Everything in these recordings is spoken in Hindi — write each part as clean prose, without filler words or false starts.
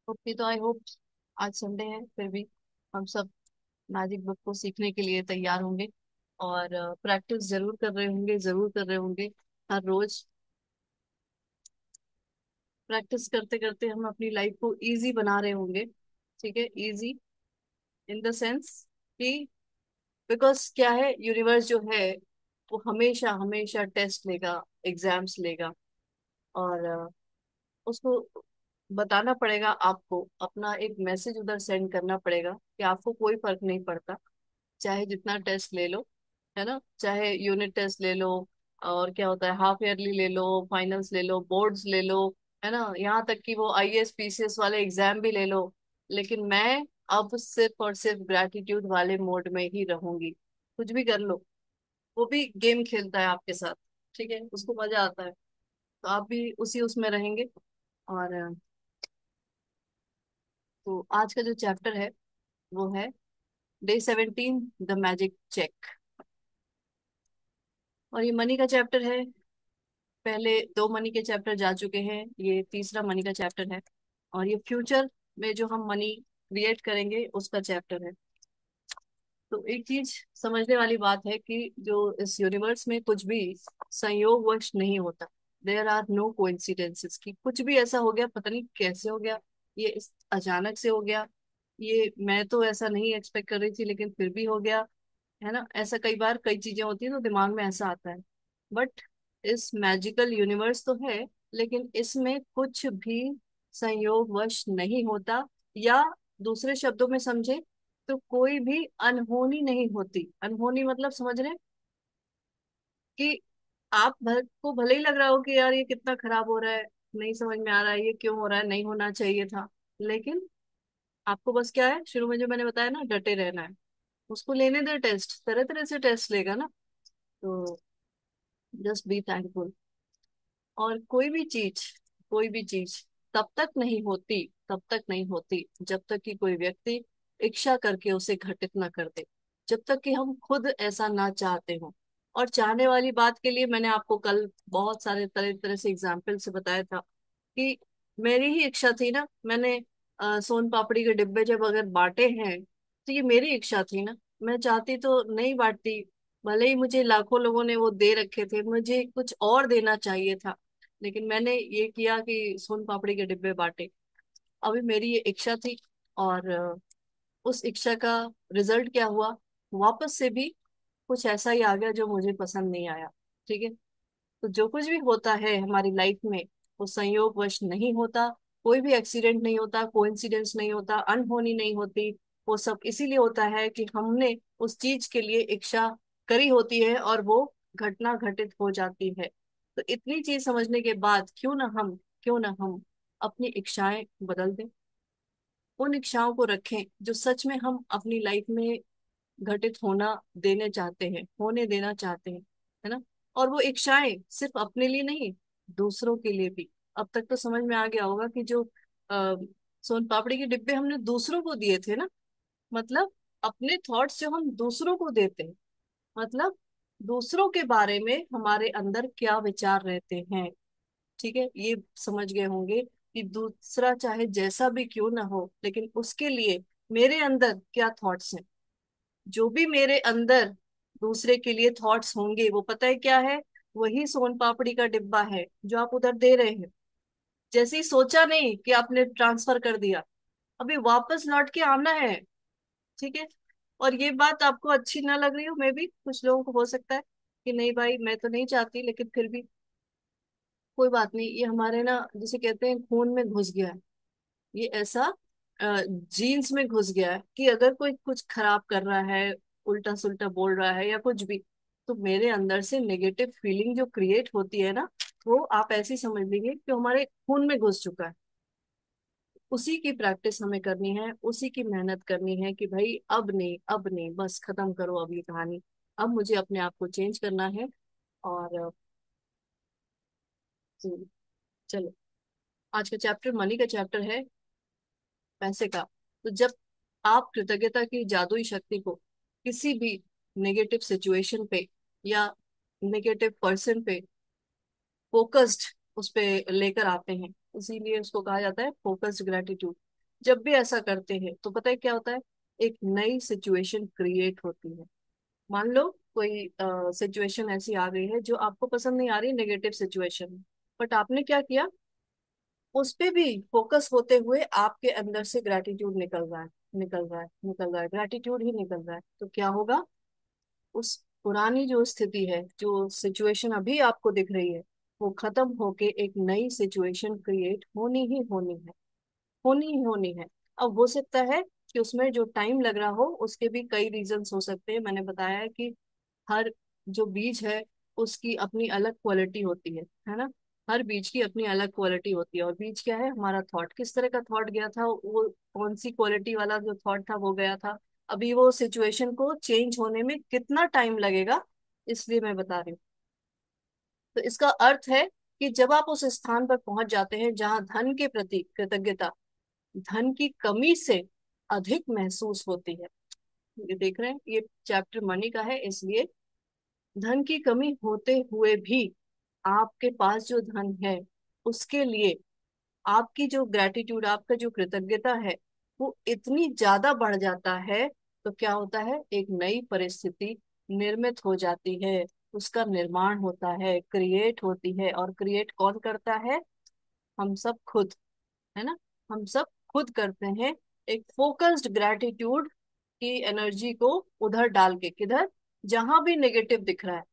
ओके, तो आई होप आज संडे है फिर भी हम सब मैजिक बुक को सीखने के लिए तैयार होंगे और प्रैक्टिस जरूर कर रहे होंगे, जरूर कर रहे होंगे। हर रोज प्रैक्टिस करते करते हम अपनी लाइफ को इजी बना रहे होंगे। ठीक है, इजी इन द सेंस कि बिकॉज क्या है, यूनिवर्स जो है वो हमेशा हमेशा टेस्ट लेगा, एग्जाम्स लेगा। और उसको बताना पड़ेगा, आपको अपना एक मैसेज उधर सेंड करना पड़ेगा कि आपको कोई फर्क नहीं पड़ता, चाहे जितना टेस्ट ले लो, है ना, चाहे यूनिट टेस्ट ले लो, और क्या होता है हाफ ईयरली ले लो, फाइनल्स ले लो, बोर्ड्स ले लो, है ना, यहाँ तक कि वो आईएएस पीसीएस वाले एग्जाम भी ले लो। लेकिन मैं अब सिर्फ और सिर्फ ग्रैटिट्यूड वाले मोड में ही रहूंगी। कुछ भी कर लो, वो भी गेम खेलता है आपके साथ, ठीक है, उसको मजा आता है, तो आप भी उसी उसमें रहेंगे। और तो आज का जो चैप्टर है वो है डे 17, द मैजिक चेक। और ये मनी का चैप्टर है। पहले दो मनी के चैप्टर जा चुके हैं, ये तीसरा मनी का चैप्टर है। और ये फ्यूचर में जो हम मनी क्रिएट करेंगे उसका चैप्टर है। तो एक चीज समझने वाली बात है कि जो इस यूनिवर्स में कुछ भी संयोगवश नहीं होता। देयर आर नो कोइंसिडेंसेस, कि कुछ भी ऐसा हो गया, पता नहीं कैसे हो गया, ये अचानक से हो गया, ये मैं तो ऐसा नहीं एक्सपेक्ट कर रही थी लेकिन फिर भी हो गया, है ना। ऐसा कई बार कई चीजें होती है तो दिमाग में ऐसा आता है। बट इस मैजिकल यूनिवर्स तो है, लेकिन इसमें कुछ भी संयोगवश नहीं होता। या दूसरे शब्दों में समझे तो कोई भी अनहोनी नहीं होती। अनहोनी मतलब समझ रहे हैं कि आप भर को भले ही लग रहा हो कि यार ये कितना खराब हो रहा है, नहीं समझ में आ रहा है ये क्यों हो रहा है, नहीं होना चाहिए था, लेकिन आपको बस क्या है, शुरू में जो मैंने बताया ना, डटे रहना है। उसको लेने दे टेस्ट, तरह तरह से टेस्ट लेगा ना। तो जस्ट बी थैंकफुल। और कोई भी चीज तब तक नहीं होती, तब तक नहीं होती जब तक कि कोई व्यक्ति इच्छा करके उसे घटित ना कर दे, जब तक कि हम खुद ऐसा ना चाहते हो। और चाहने वाली बात के लिए मैंने आपको कल बहुत सारे तरह तरह से एग्जाम्पल से बताया था कि मेरी ही इच्छा थी ना। मैंने सोन पापड़ी के डिब्बे जब अगर बांटे हैं तो ये मेरी इच्छा थी ना। मैं चाहती तो नहीं बांटती, भले ही मुझे लाखों लोगों ने वो दे रखे थे, मुझे कुछ और देना चाहिए था, लेकिन मैंने ये किया कि सोन पापड़ी के डिब्बे बांटे। अभी मेरी ये इच्छा थी, और उस इच्छा का रिजल्ट क्या हुआ, वापस से भी कुछ ऐसा ही आ गया जो मुझे पसंद नहीं आया। ठीक है, तो जो कुछ भी होता है हमारी लाइफ में वो संयोगवश नहीं होता। कोई भी एक्सीडेंट नहीं होता, कोइंसिडेंस नहीं होता, अनहोनी नहीं होती। वो सब इसीलिए होता है कि हमने उस चीज के लिए इच्छा करी होती है और वो घटना घटित हो जाती है। तो इतनी चीज समझने के बाद क्यों ना हम अपनी इच्छाएं बदल दें, उन इच्छाओं को रखें जो सच में हम अपनी लाइफ में घटित होना देने चाहते हैं, होने देना चाहते हैं, है ना। और वो इच्छाएं सिर्फ अपने लिए नहीं, दूसरों के लिए भी। अब तक तो समझ में आ गया होगा कि जो आ, सोन पापड़ी के डिब्बे हमने दूसरों को दिए थे ना, मतलब अपने थॉट्स जो हम दूसरों को देते हैं, मतलब दूसरों के बारे में हमारे अंदर क्या विचार रहते हैं। ठीक है, ये समझ गए होंगे कि दूसरा चाहे जैसा भी क्यों ना हो, लेकिन उसके लिए मेरे अंदर क्या थॉट्स हैं। जो भी मेरे अंदर दूसरे के लिए थॉट्स होंगे वो पता है क्या है, वही सोन पापड़ी का डिब्बा है जो आप उधर दे रहे हैं। जैसे ही सोचा नहीं कि आपने ट्रांसफर कर दिया, अभी वापस लौट के आना है। ठीक है, और ये बात आपको अच्छी ना लग रही हो, मे भी कुछ लोगों को हो सकता है कि नहीं भाई मैं तो नहीं चाहती, लेकिन फिर भी कोई बात नहीं, ये हमारे ना जिसे कहते हैं खून में घुस गया है। ये ऐसा जीन्स में घुस गया है कि अगर कोई कुछ खराब कर रहा है, उल्टा सुल्टा बोल रहा है या कुछ भी, तो मेरे अंदर से नेगेटिव फीलिंग जो क्रिएट होती है ना, वो आप ऐसी समझ लीजिए कि हमारे खून में घुस चुका है। उसी की प्रैक्टिस हमें करनी है, उसी की मेहनत करनी है कि भाई अब नहीं, अब नहीं, बस खत्म करो अब ये कहानी। अब मुझे अपने आप को चेंज करना है। और चलो, आज का चैप्टर मनी का चैप्टर है, पैसे का। तो जब आप कृतज्ञता की जादुई शक्ति को किसी भी नेगेटिव सिचुएशन पे या नेगेटिव पर्सन पे फोकस्ड उस पे लेकर आते हैं, इसीलिए उसको कहा जाता है फोकस्ड ग्रेटिट्यूड। जब भी ऐसा करते हैं तो पता है क्या होता है, एक नई सिचुएशन क्रिएट होती है। मान लो कोई सिचुएशन ऐसी आ गई है जो आपको पसंद नहीं आ रही, नेगेटिव सिचुएशन, बट आपने क्या किया, उस पे भी फोकस होते हुए आपके अंदर से ग्रेटिट्यूड निकल रहा है, निकल रहा है, निकल रहा है, ग्रेटिट्यूड ही निकल रहा है, तो क्या होगा, उस पुरानी जो स्थिति है, जो सिचुएशन अभी आपको दिख रही है, वो खत्म होके एक नई सिचुएशन क्रिएट होनी ही होनी है, होनी ही होनी है। अब हो सकता है कि उसमें जो टाइम लग रहा हो उसके भी कई रीजंस हो सकते हैं। मैंने बताया है कि हर जो बीज है उसकी अपनी अलग क्वालिटी होती है ना। हर बीज की अपनी अलग क्वालिटी होती है, और बीज क्या है, हमारा थॉट, किस तरह का थॉट गया था, वो कौन सी क्वालिटी वाला जो थॉट था वो गया था। अभी वो सिचुएशन को चेंज होने में कितना टाइम लगेगा, इसलिए मैं बता रही हूँ। तो इसका अर्थ है कि जब आप उस स्थान पर पहुंच जाते हैं जहां धन के प्रति कृतज्ञता धन की कमी से अधिक महसूस होती है। ये देख रहे हैं, ये चैप्टर मनी का है, इसलिए धन की कमी होते हुए भी आपके पास जो धन है उसके लिए आपकी जो ग्रेटिट्यूड, आपका जो कृतज्ञता है, वो इतनी ज्यादा बढ़ जाता है। तो क्या होता है, एक नई परिस्थिति निर्मित हो जाती है, उसका निर्माण होता है, क्रिएट होती है। और क्रिएट कौन करता है, हम सब खुद, है ना। हम सब खुद करते हैं, एक फोकस्ड ग्रेटिट्यूड की एनर्जी को उधर डाल के, किधर, जहां भी नेगेटिव दिख रहा है,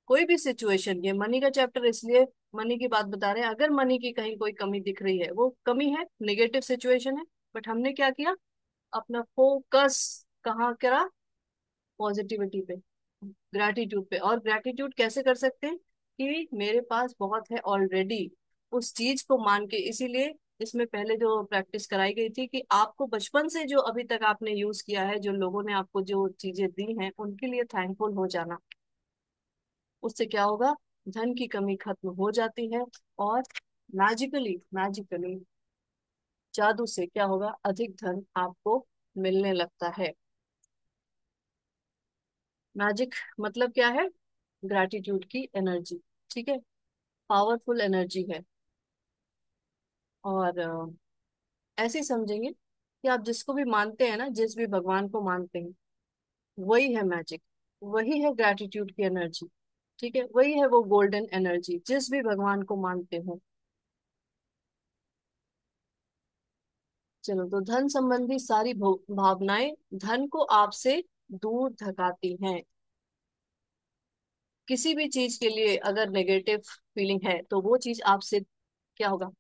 कोई भी सिचुएशन। ये मनी का चैप्टर इसलिए मनी की बात बता रहे हैं, अगर मनी की कहीं कोई कमी दिख रही है, वो कमी है, नेगेटिव सिचुएशन है, बट हमने क्या किया, अपना फोकस कहाँ करा, पॉजिटिविटी पे, ग्रैटिट्यूड पे। और ग्रैटिट्यूड कैसे कर सकते हैं, कि मेरे पास बहुत है ऑलरेडी, उस चीज को मान के। इसीलिए इसमें पहले जो प्रैक्टिस कराई गई थी कि आपको बचपन से जो अभी तक आपने यूज किया है, जो लोगों ने आपको जो चीजें दी हैं, उनके लिए थैंकफुल हो जाना। उससे क्या होगा, धन की कमी खत्म हो जाती है, और मैजिकली मैजिकली जादू से क्या होगा, अधिक धन आपको मिलने लगता है। मैजिक मतलब क्या है, ग्रैटिट्यूड की एनर्जी, ठीक है, पावरफुल एनर्जी है। और ऐसे समझेंगे कि आप जिसको भी मानते हैं ना, जिस भी भगवान को मानते हैं, वही है मैजिक, वही है ग्रैटिट्यूड की एनर्जी, ठीक है, वही है वो गोल्डन एनर्जी, जिस भी भगवान को मानते हो। चलो, तो धन संबंधी सारी भावनाएं धन को आपसे दूर धकाती हैं। किसी भी चीज के लिए अगर नेगेटिव फीलिंग है तो वो चीज आपसे क्या होगा,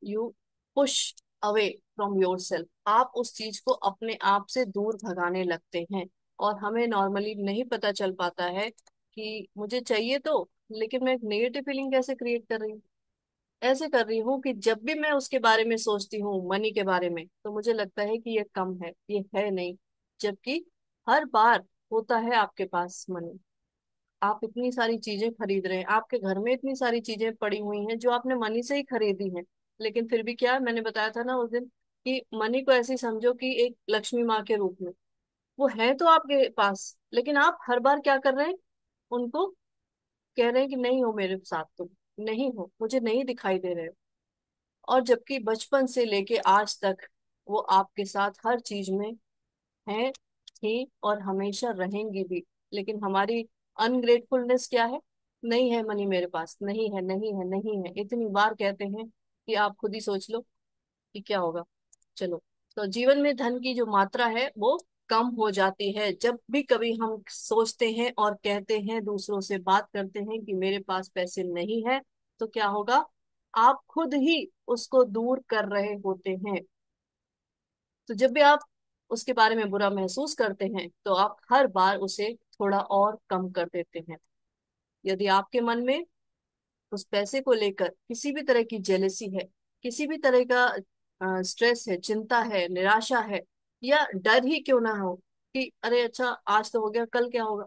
you push away from your self, आप उस चीज को अपने आप से दूर भगाने लगते हैं। और हमें नॉर्मली नहीं पता चल पाता है कि मुझे चाहिए तो, लेकिन मैं एक नेगेटिव फीलिंग कैसे क्रिएट कर रही हूँ। ऐसे कर रही हूँ कि जब भी मैं उसके बारे में सोचती हूँ, मनी के बारे में, तो मुझे लगता है कि ये कम है, ये है नहीं। जबकि हर बार होता है आपके पास मनी, आप इतनी सारी चीजें खरीद रहे हैं, आपके घर में इतनी सारी चीजें पड़ी हुई हैं जो आपने मनी से ही खरीदी हैं। लेकिन फिर भी क्या, मैंने बताया था ना उस दिन, कि मनी को ऐसे ही समझो कि एक लक्ष्मी माँ के रूप में, वो है तो आपके पास, लेकिन आप हर बार क्या कर रहे हैं, उनको कह रहे हैं कि नहीं हो मेरे साथ, तुम नहीं हो, मुझे नहीं दिखाई दे रहे हो। और जबकि बचपन से लेके आज तक वो आपके साथ हर चीज में है, थी, और हमेशा रहेंगी भी। लेकिन हमारी अनग्रेटफुलनेस क्या है, नहीं है मनी मेरे पास, नहीं है, नहीं है, नहीं है, इतनी बार कहते हैं कि आप खुद ही सोच लो कि क्या होगा। चलो, तो जीवन में धन की जो मात्रा है वो कम हो जाती है जब भी कभी हम सोचते हैं और कहते हैं, दूसरों से बात करते हैं कि मेरे पास पैसे नहीं है। तो क्या होगा, आप खुद ही उसको दूर कर रहे होते हैं। तो जब भी आप उसके बारे में बुरा महसूस करते हैं तो आप हर बार उसे थोड़ा और कम कर देते हैं। यदि आपके मन में उस पैसे को लेकर किसी भी तरह की जेलसी है, किसी भी तरह का स्ट्रेस है, चिंता है, निराशा है, या डर ही क्यों ना हो कि अरे अच्छा आज तो हो गया, कल क्या होगा,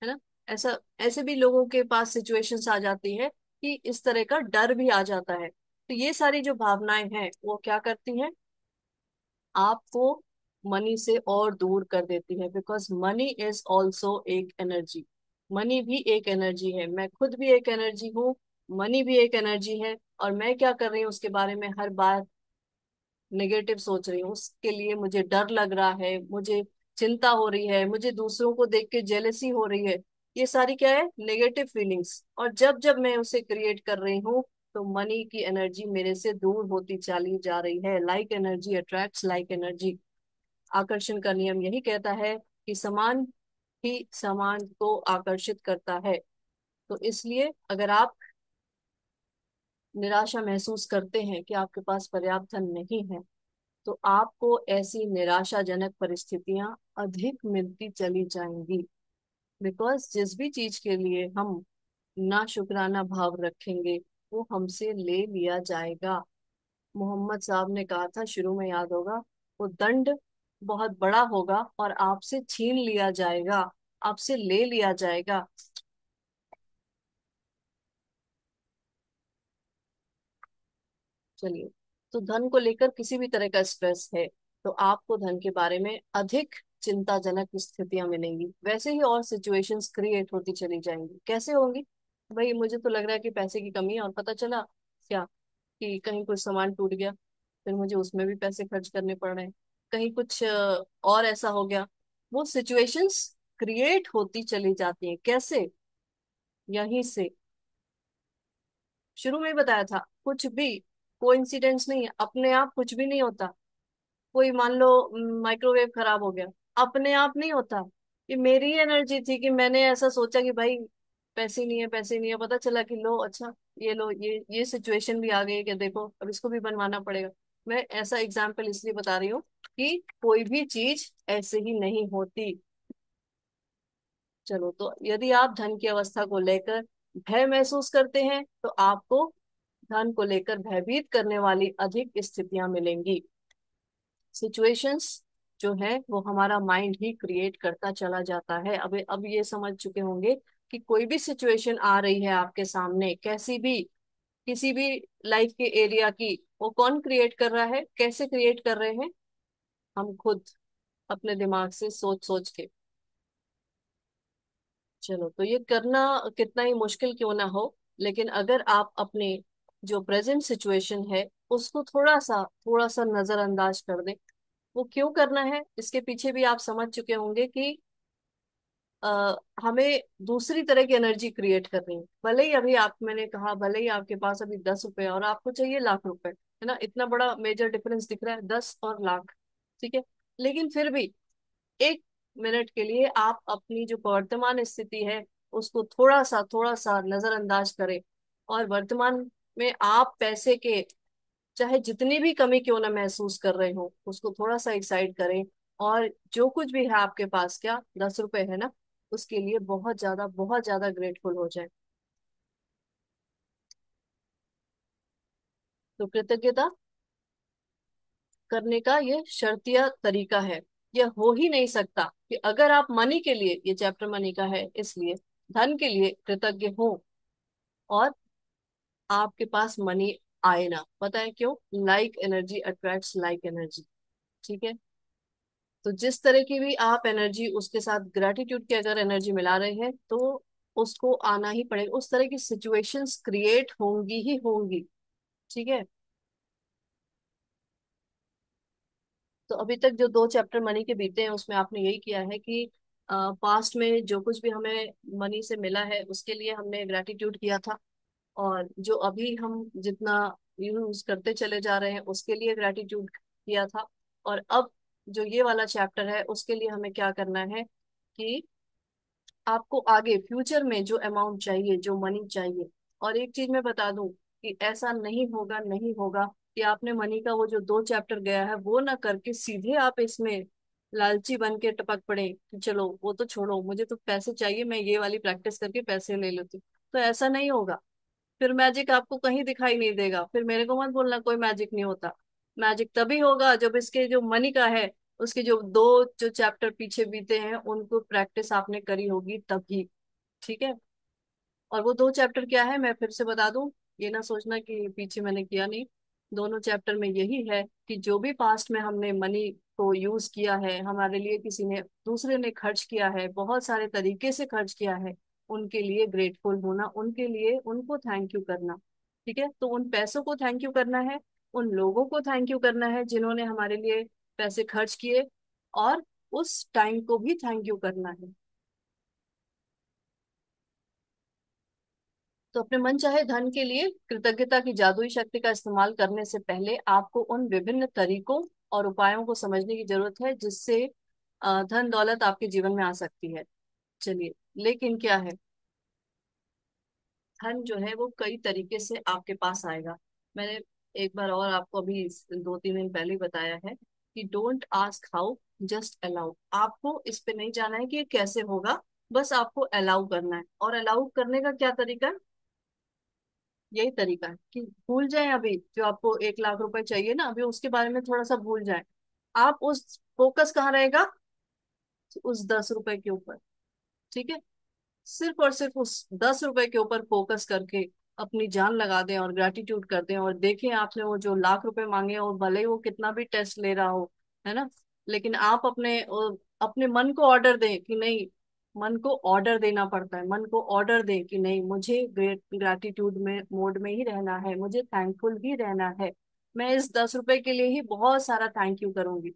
है ना। ऐसा, ऐसे भी लोगों के पास सिचुएशंस आ जाती है कि इस तरह का डर भी आ जाता है। तो ये सारी जो भावनाएं हैं वो क्या करती हैं, आपको मनी से और दूर कर देती है। बिकॉज मनी इज ऑल्सो एक एनर्जी, मनी भी एक एनर्जी है, मैं खुद भी एक एनर्जी हूँ। मनी भी एक एनर्जी है, और मैं क्या कर रही हूँ उसके बारे में हर बार नेगेटिव सोच रही हूँ, उसके लिए मुझे डर लग रहा है, मुझे चिंता हो रही है, मुझे दूसरों को देख के जेलसी हो रही है। ये सारी क्या है? Negative feelings. और जब जब मैं उसे क्रिएट कर रही हूँ, तो मनी की एनर्जी मेरे से दूर होती चली जा रही है। Like energy attracts like energy. आकर्षण का नियम यही कहता है कि समान ही समान को आकर्षित करता है। तो इसलिए अगर आप निराशा महसूस करते हैं कि आपके पास पर्याप्त धन नहीं है, तो आपको ऐसी निराशाजनक परिस्थितियां अधिक मिलती चली जाएंगी। बिकॉज जिस भी चीज के लिए हम ना शुक्राना भाव रखेंगे, वो हमसे ले लिया जाएगा। मोहम्मद साहब ने कहा था शुरू में, याद होगा, वो दंड बहुत बड़ा होगा और आपसे छीन लिया जाएगा, आपसे ले लिया जाएगा। चलिए, तो धन को लेकर किसी भी तरह का स्ट्रेस है, तो आपको धन के बारे में अधिक चिंताजनक स्थितियां मिलेंगी। वैसे ही और सिचुएशंस क्रिएट होती चली जाएंगी। कैसे होंगी? भाई मुझे तो लग रहा है कि पैसे की कमी है, और पता चला क्या कि कहीं कुछ सामान टूट गया, फिर मुझे उसमें भी पैसे खर्च करने पड़ रहे हैं। कहीं कुछ और ऐसा हो गया। वो सिचुएशंस क्रिएट होती चली जाती हैं। कैसे? यहीं से शुरू में ही बताया था, कुछ भी कोइंसिडेंस नहीं है, अपने आप कुछ भी नहीं होता। कोई मान लो माइक्रोवेव खराब हो गया, अपने आप नहीं होता। ये मेरी ही एनर्जी थी कि मैंने ऐसा सोचा कि भाई पैसे नहीं है, पैसे नहीं है, पता चला कि लो अच्छा, ये लो, ये सिचुएशन भी आ गई है कि देखो अब इसको भी बनवाना पड़ेगा। मैं ऐसा एग्जाम्पल इसलिए बता रही हूँ कि कोई भी चीज ऐसे ही नहीं होती। चलो, तो यदि आप धन की अवस्था को लेकर भय महसूस करते हैं, तो आपको धन को लेकर भयभीत करने वाली अधिक स्थितियां मिलेंगी। सिचुएशंस जो है वो हमारा माइंड ही क्रिएट करता चला जाता है। अब ये समझ चुके होंगे कि कोई भी सिचुएशन आ रही है आपके सामने, कैसी भी, किसी भी लाइफ के एरिया की, वो कौन क्रिएट कर रहा है, कैसे क्रिएट कर रहे हैं? हम खुद, अपने दिमाग से सोच सोच के। चलो, तो ये करना कितना ही मुश्किल क्यों ना हो, लेकिन अगर आप अपने जो प्रेजेंट सिचुएशन है उसको थोड़ा सा नजरअंदाज कर दें। वो क्यों करना है, इसके पीछे भी आप समझ चुके होंगे कि हमें दूसरी तरह की एनर्जी क्रिएट करनी है। भले ही अभी आप, मैंने कहा, भले ही आपके पास अभी 10 रुपए और आपको चाहिए लाख रुपए, है ना, इतना बड़ा मेजर डिफरेंस दिख रहा है, 10 और लाख। ठीक है, लेकिन फिर भी 1 मिनट के लिए आप अपनी जो वर्तमान स्थिति है उसको थोड़ा सा नजरअंदाज करें, और वर्तमान में आप पैसे के चाहे जितनी भी कमी क्यों ना महसूस कर रहे हो, उसको थोड़ा सा एक्साइड करें। और जो कुछ भी है आपके पास, क्या 10 रुपए है ना, उसके लिए बहुत ज्यादा ग्रेटफुल हो जाए। तो कृतज्ञता करने का ये शर्तिया तरीका है। यह हो ही नहीं सकता कि अगर आप मनी के लिए, ये चैप्टर मनी का है इसलिए, धन के लिए कृतज्ञ हो और आपके पास मनी आए ना। पता है क्यों? Like energy attracts like energy. ठीक है, तो जिस तरह की भी आप एनर्जी उसके साथ ग्रेटिट्यूड की अगर एनर्जी मिला रहे हैं, तो उसको आना ही पड़ेगा। उस तरह की सिचुएशंस क्रिएट होंगी ही होंगी। ठीक है, तो अभी तक जो 2 चैप्टर मनी के बीते हैं उसमें आपने यही किया है कि पास्ट में जो कुछ भी हमें मनी से मिला है उसके लिए हमने ग्रेटिट्यूड किया था, और जो अभी हम जितना यूज करते चले जा रहे हैं उसके लिए ग्रेटिट्यूड किया था। और अब जो ये वाला चैप्टर है उसके लिए हमें क्या करना है कि आपको आगे फ्यूचर में जो अमाउंट चाहिए, जो मनी चाहिए। और एक चीज मैं बता दूं कि ऐसा नहीं होगा, नहीं होगा कि आपने मनी का वो जो 2 चैप्टर गया है वो ना करके सीधे आप इसमें लालची बन के टपक पड़े कि चलो वो तो छोड़ो, मुझे तो पैसे चाहिए, मैं ये वाली प्रैक्टिस करके पैसे ले लेती हूँ। तो ऐसा नहीं होगा। फिर मैजिक आपको कहीं दिखाई नहीं देगा। फिर मेरे को मत बोलना कोई मैजिक नहीं होता। मैजिक तभी होगा जब इसके जो मनी का है उसके जो चैप्टर पीछे बीते हैं उनको प्रैक्टिस आपने करी होगी तभी। ठीक है, और वो 2 चैप्टर क्या है मैं फिर से बता दूं, ये ना सोचना कि पीछे मैंने किया नहीं। दोनों चैप्टर में यही है कि जो भी पास्ट में हमने मनी को यूज किया है, हमारे लिए किसी ने, दूसरे ने खर्च किया है, बहुत सारे तरीके से खर्च किया है, उनके लिए ग्रेटफुल होना, उनके लिए उनको थैंक यू करना। ठीक है, तो उन पैसों को थैंक यू करना है, उन लोगों को थैंक यू करना है जिन्होंने हमारे लिए पैसे खर्च किए, और उस टाइम को भी थैंक यू करना है। तो अपने मन चाहे धन के लिए कृतज्ञता की जादुई शक्ति का इस्तेमाल करने से पहले आपको उन विभिन्न तरीकों और उपायों को समझने की जरूरत है जिससे धन दौलत आपके जीवन में आ सकती है। चलिए, लेकिन क्या है, धन जो है वो कई तरीके से आपके पास आएगा। मैंने एक बार और आपको अभी 2-3 दिन पहले ही बताया है कि don't ask how, just allow. आपको इस पे नहीं जाना है कि ये कैसे होगा, बस आपको अलाउ करना है। और अलाउ करने का क्या तरीका है? यही तरीका है कि भूल जाए, अभी जो आपको 1 लाख रुपए चाहिए ना, अभी उसके बारे में थोड़ा सा भूल जाए। आप उस फोकस कहाँ रहेगा? उस 10 रुपए के ऊपर। ठीक है, सिर्फ और सिर्फ उस 10 रुपए के ऊपर फोकस करके अपनी जान लगा दें और ग्रेटिट्यूड कर दें, और देखें आपने वो जो लाख रुपए मांगे, और भले ही वो कितना भी टेस्ट ले रहा हो, है ना, लेकिन आप अपने मन को ऑर्डर दें कि नहीं। मन को ऑर्डर देना पड़ता है, मन को ऑर्डर दें कि नहीं, मुझे ग्रेटिट्यूड में मोड में ही रहना है, मुझे थैंकफुल ही रहना है। मैं इस 10 रुपए के लिए ही बहुत सारा थैंक यू करूंगी।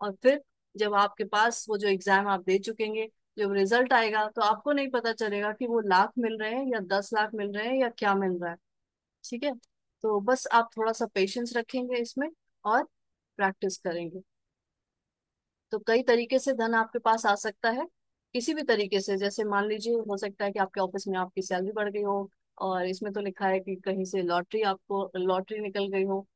और फिर जब आपके पास वो जो एग्जाम आप दे चुकेंगे, जब रिजल्ट आएगा, तो आपको नहीं पता चलेगा कि वो लाख मिल रहे हैं या 10 लाख मिल रहे हैं या क्या मिल रहा है। ठीक है, तो बस आप थोड़ा सा पेशेंस रखेंगे इसमें और प्रैक्टिस करेंगे, तो कई तरीके से धन आपके पास आ सकता है। किसी भी तरीके से, जैसे मान लीजिए हो सकता है कि आपके ऑफिस में आपकी सैलरी बढ़ गई हो, और इसमें तो लिखा है कि कहीं से लॉटरी निकल गई हो।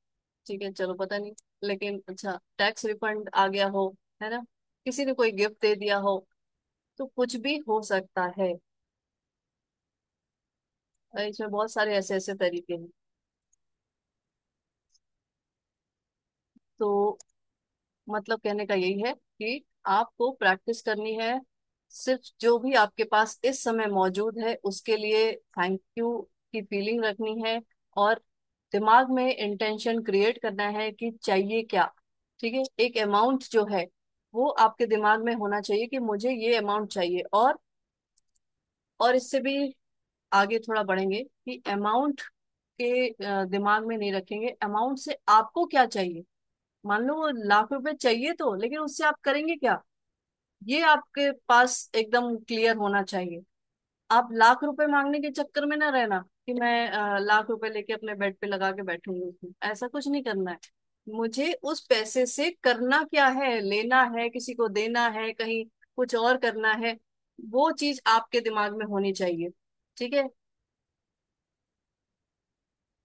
ठीक है, चलो पता नहीं, लेकिन अच्छा टैक्स रिफंड आ गया हो, है ना, किसी ने कोई गिफ्ट दे दिया हो, तो कुछ भी हो सकता है। इसमें बहुत सारे ऐसे ऐसे तरीके हैं। तो मतलब कहने का यही है कि आपको प्रैक्टिस करनी है, सिर्फ जो भी आपके पास इस समय मौजूद है उसके लिए थैंक यू की फीलिंग रखनी है, और दिमाग में इंटेंशन क्रिएट करना है कि चाहिए क्या। ठीक है, एक अमाउंट जो है वो आपके दिमाग में होना चाहिए कि मुझे ये अमाउंट चाहिए। और इससे भी आगे थोड़ा बढ़ेंगे कि अमाउंट के दिमाग में नहीं रखेंगे, अमाउंट से आपको क्या चाहिए। मान लो वो लाख रुपए चाहिए, तो लेकिन उससे आप करेंगे क्या, ये आपके पास एकदम क्लियर होना चाहिए। आप लाख रुपए मांगने के चक्कर में ना रहना कि मैं लाख रुपए लेके अपने बेड पे लगा के बैठूंगी उसमें, ऐसा कुछ नहीं करना है। मुझे उस पैसे से करना क्या है, लेना है, किसी को देना है, कहीं कुछ और करना है, वो चीज आपके दिमाग में होनी चाहिए। ठीक है।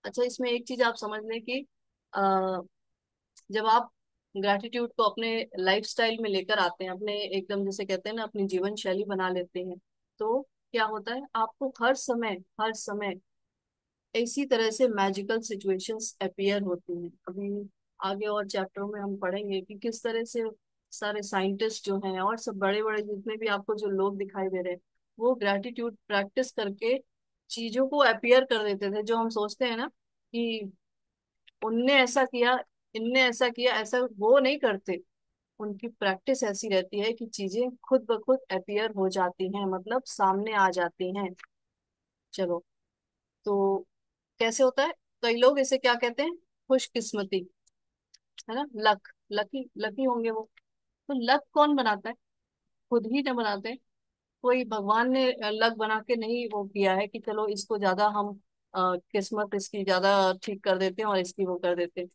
अच्छा, इसमें एक चीज आप समझ लें कि जब आप ग्रैटिट्यूड को अपने लाइफस्टाइल में लेकर आते हैं, अपने एकदम जैसे कहते हैं ना अपनी जीवन शैली बना लेते हैं, तो क्या होता है, आपको हर समय इसी तरह से मैजिकल सिचुएशंस अपीयर होती हैं। अभी आगे और चैप्टरों में हम पढ़ेंगे कि किस तरह से सारे साइंटिस्ट जो हैं और सब बड़े बड़े जितने भी आपको जो लोग दिखाई दे रहे हैं, वो ग्रैटिट्यूड प्रैक्टिस करके चीजों को अपीयर कर देते थे, जो हम सोचते हैं ना कि उनने ऐसा किया, इनने ऐसा किया, ऐसा वो नहीं करते। उनकी प्रैक्टिस ऐसी रहती है कि चीजें खुद ब खुद अपीयर हो जाती हैं, मतलब सामने आ जाती हैं। चलो, तो कैसे होता है, कई लोग इसे क्या कहते हैं, खुशकिस्मती, है ना, लक, लकी लकी होंगे वो। तो लक कौन बनाता है? खुद ही ना बनाते हैं। कोई भगवान ने लक बना के नहीं वो किया है कि चलो इसको ज्यादा हम किस्मत इसकी ज्यादा ठीक कर देते हैं और इसकी वो कर देते हैं।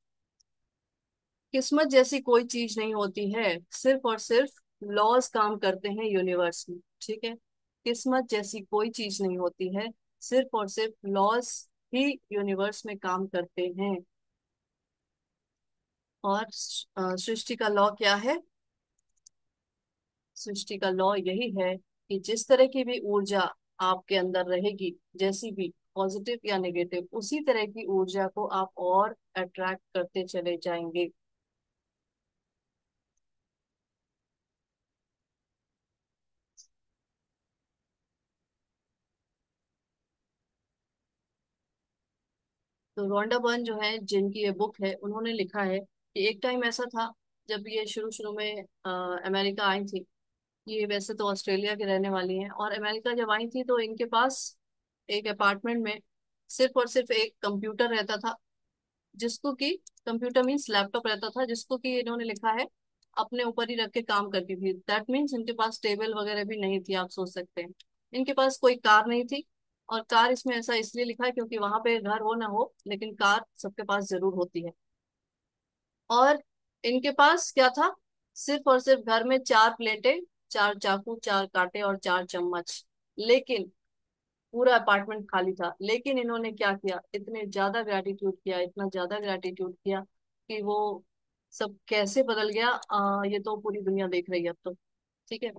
किस्मत जैसी कोई चीज नहीं होती है, सिर्फ और सिर्फ लॉज काम करते हैं यूनिवर्स में। ठीक है, किस्मत जैसी कोई चीज नहीं होती है, सिर्फ और सिर्फ लॉज ही यूनिवर्स में काम करते हैं। और सृष्टि का लॉ क्या है? सृष्टि का लॉ यही है कि जिस तरह की भी ऊर्जा आपके अंदर रहेगी, जैसी भी पॉजिटिव या नेगेटिव, उसी तरह की ऊर्जा को आप और अट्रैक्ट करते चले जाएंगे। तो रोंडा बर्न जो है, जिनकी ये बुक है, उन्होंने लिखा है कि एक टाइम ऐसा था जब ये शुरू शुरू में अमेरिका आई थी, ये वैसे तो ऑस्ट्रेलिया की रहने वाली हैं, और अमेरिका जब आई थी तो इनके पास एक अपार्टमेंट में सिर्फ और सिर्फ एक कंप्यूटर रहता था, जिसको कि कंप्यूटर मीन्स लैपटॉप रहता था, जिसको कि इन्होंने लिखा है अपने ऊपर ही रख के काम करती थी। दैट मीन्स इनके पास टेबल वगैरह भी नहीं थी, आप सोच सकते हैं। इनके पास कोई कार नहीं थी। और कार इसमें ऐसा इसलिए लिखा है क्योंकि वहां पे घर हो ना हो, लेकिन कार सबके पास जरूर होती है। और इनके पास क्या था? सिर्फ और सिर्फ घर में चार प्लेटें, चार चाकू, चार कांटे और चार चम्मच। लेकिन पूरा अपार्टमेंट खाली था। लेकिन इन्होंने क्या किया, इतने ज्यादा ग्रेटिट्यूड किया, इतना ज्यादा ग्रेटिट्यूड किया कि वो सब कैसे बदल गया, ये तो पूरी दुनिया देख रही है अब तो। ठीक है।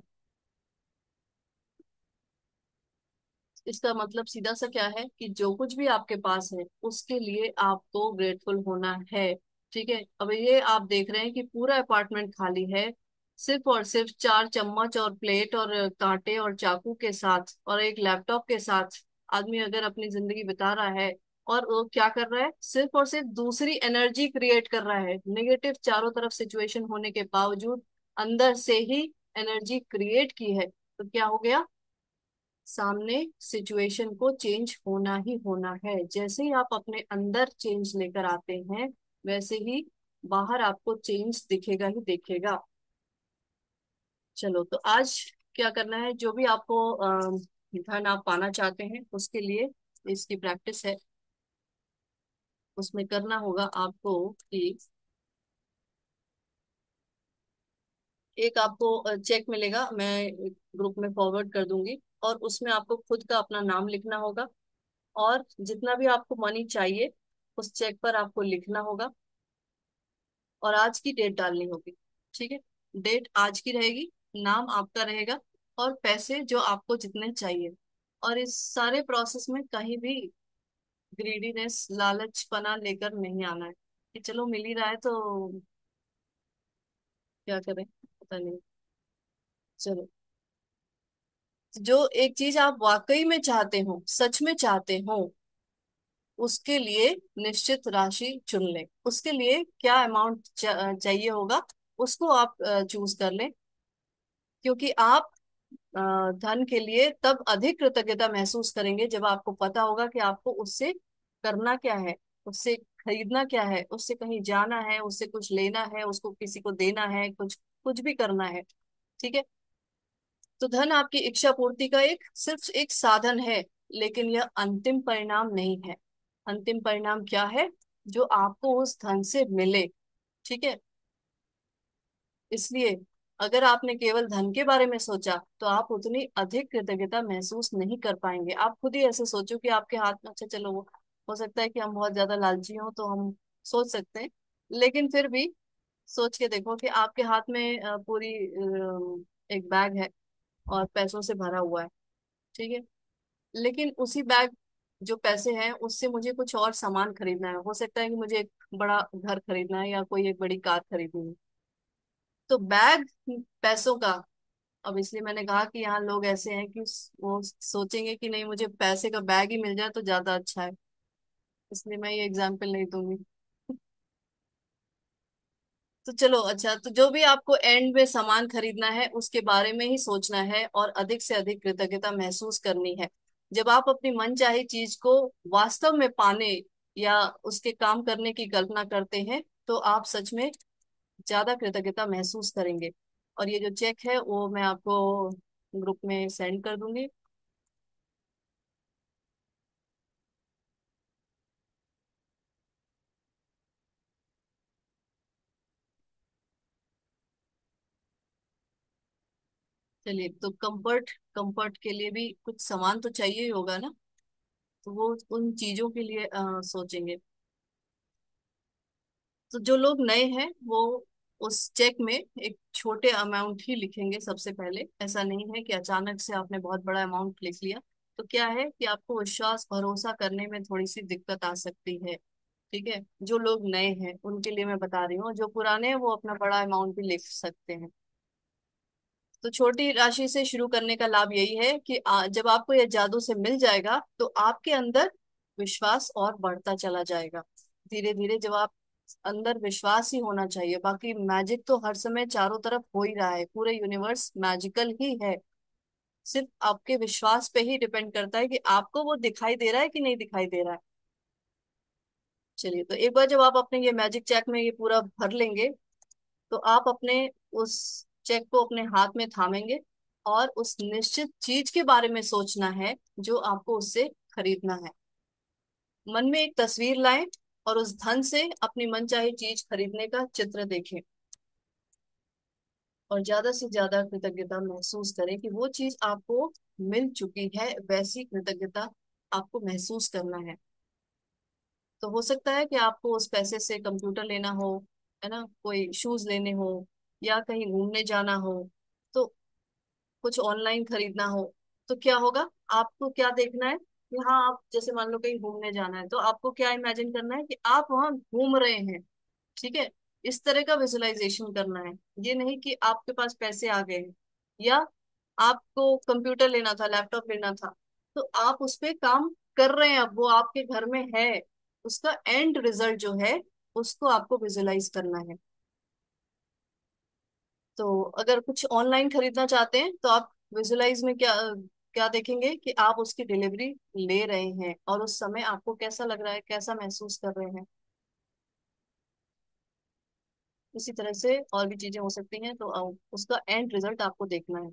इसका मतलब सीधा सा क्या है कि जो कुछ भी आपके पास है उसके लिए आपको ग्रेटफुल होना है। ठीक है। अब ये आप देख रहे हैं कि पूरा अपार्टमेंट खाली है, सिर्फ और सिर्फ चार चम्मच और प्लेट और कांटे और चाकू के साथ और एक लैपटॉप के साथ आदमी अगर अपनी जिंदगी बिता रहा है। और वो क्या कर रहा है? सिर्फ और सिर्फ दूसरी एनर्जी क्रिएट कर रहा है। नेगेटिव चारों तरफ सिचुएशन होने के बावजूद अंदर से ही एनर्जी क्रिएट की है। तो क्या हो गया? सामने सिचुएशन को चेंज होना ही होना है। जैसे ही आप अपने अंदर चेंज लेकर आते हैं, वैसे ही बाहर आपको चेंज दिखेगा ही दिखेगा। चलो, तो आज क्या करना है? जो भी आपको धन आप पाना चाहते हैं उसके लिए इसकी प्रैक्टिस है। उसमें करना होगा आपको कि एक आपको चेक मिलेगा, मैं ग्रुप में फॉरवर्ड कर दूंगी, और उसमें आपको खुद का अपना नाम लिखना होगा। और जितना भी आपको मनी चाहिए उस चेक पर आपको लिखना होगा, और आज की डेट डालनी होगी। ठीक है। डेट आज की रहेगी, नाम आपका रहेगा, और पैसे जो आपको जितने चाहिए। और इस सारे प्रोसेस में कहीं भी ग्रीडीनेस, लालचपना लेकर नहीं आना है कि चलो मिल ही रहा है तो क्या करें, पता नहीं। चलो, जो एक चीज आप वाकई में चाहते हो, सच में चाहते हो, उसके लिए निश्चित राशि चुन लें। उसके लिए क्या अमाउंट चाहिए होगा, उसको आप चूज कर लें। क्योंकि आप अ, धन के लिए तब अधिक कृतज्ञता महसूस करेंगे जब आपको पता होगा कि आपको उससे करना क्या है, उससे खरीदना क्या है, उससे कहीं जाना है, उससे कुछ लेना है, उसको किसी को देना है, कुछ कुछ भी करना है। ठीक है। तो धन आपकी इच्छा पूर्ति का एक सिर्फ एक साधन है, लेकिन यह अंतिम परिणाम नहीं है। अंतिम परिणाम क्या है? जो आपको उस धन से मिले। ठीक है। इसलिए अगर आपने केवल धन के बारे में सोचा तो आप उतनी अधिक कृतज्ञता महसूस नहीं कर पाएंगे। आप खुद ही ऐसे सोचो कि आपके हाथ में, अच्छा चलो, वो हो सकता है कि हम बहुत ज्यादा लालची हों तो हम सोच सकते हैं, लेकिन फिर भी सोच के देखो कि आपके हाथ में पूरी एक बैग है और पैसों से भरा हुआ है। ठीक है। लेकिन उसी बैग, जो पैसे हैं उससे मुझे कुछ और सामान खरीदना है, हो सकता है कि मुझे एक बड़ा घर खरीदना है या कोई एक बड़ी कार खरीदनी है। तो बैग पैसों का, अब इसलिए मैंने कहा कि यहाँ लोग ऐसे हैं कि वो सोचेंगे कि नहीं, मुझे पैसे का बैग ही मिल जाए तो ज्यादा अच्छा है, इसलिए मैं ये एग्जाम्पल नहीं दूंगी। तो चलो, अच्छा, तो जो भी आपको एंड में सामान खरीदना है उसके बारे में ही सोचना है और अधिक से अधिक कृतज्ञता महसूस करनी है। जब आप अपनी मनचाही चीज को वास्तव में पाने या उसके काम करने की कल्पना करते हैं, तो आप सच में ज्यादा कृतज्ञता महसूस करेंगे। और ये जो चेक है वो मैं आपको ग्रुप में सेंड कर दूंगी। चलिए, तो कंफर्ट, कंफर्ट के लिए भी कुछ सामान तो चाहिए ही होगा ना, तो वो उन चीजों के लिए सोचेंगे। तो जो लोग नए हैं वो उस चेक में एक छोटे अमाउंट ही लिखेंगे सबसे पहले। ऐसा नहीं है कि अचानक से आपने बहुत बड़ा अमाउंट लिख लिया। तो क्या है कि आपको विश्वास भरोसा करने में थोड़ी सी दिक्कत आ सकती है। ठीक है। जो लोग नए हैं उनके लिए मैं बता रही हूँ, जो पुराने हैं वो अपना बड़ा अमाउंट भी लिख सकते हैं। तो छोटी राशि से शुरू करने का लाभ यही है कि जब आपको यह जादू से मिल जाएगा तो आपके अंदर विश्वास और बढ़ता चला जाएगा। धीरे धीरे जब आप अंदर विश्वास ही होना चाहिए। बाकी मैजिक तो हर समय चारों तरफ हो ही रहा है, पूरे यूनिवर्स मैजिकल ही है। सिर्फ आपके विश्वास पे ही डिपेंड करता है कि आपको वो दिखाई दे रहा है कि नहीं दिखाई दे रहा है। चलिए, तो एक बार जब आप अपने ये मैजिक चेक में ये पूरा भर लेंगे, तो आप अपने उस चेक को अपने हाथ में थामेंगे और उस निश्चित चीज के बारे में सोचना है जो आपको उससे खरीदना है। मन में एक तस्वीर लाएं और उस धन से अपनी मनचाही चीज खरीदने का चित्र देखें। और ज्यादा से ज्यादा कृतज्ञता महसूस करें कि वो चीज आपको मिल चुकी है, वैसी कृतज्ञता आपको महसूस करना है। तो हो सकता है कि आपको उस पैसे से कंप्यूटर लेना हो, है ना, कोई शूज लेने हो, या कहीं घूमने जाना हो, तो कुछ ऑनलाइन खरीदना हो। तो क्या होगा, आपको क्या देखना है कि हाँ, आप जैसे मान लो कहीं घूमने जाना है, तो आपको क्या इमेजिन करना है कि आप वहां घूम रहे हैं। ठीक है, इस तरह का विजुअलाइजेशन करना है। ये नहीं कि आपके पास पैसे आ गए हैं, या आपको कंप्यूटर लेना था, लैपटॉप लेना था, तो आप उस पे काम कर रहे हैं, अब वो आपके घर में है। उसका एंड रिजल्ट जो है, उसको आपको विजुअलाइज करना है। तो अगर कुछ ऑनलाइन खरीदना चाहते हैं, तो आप विजुअलाइज में क्या क्या देखेंगे कि आप उसकी डिलीवरी ले रहे हैं, और उस समय आपको कैसा लग रहा है, कैसा महसूस कर रहे हैं। इसी तरह से और भी चीजें हो सकती हैं, तो उसका एंड रिजल्ट आपको देखना है।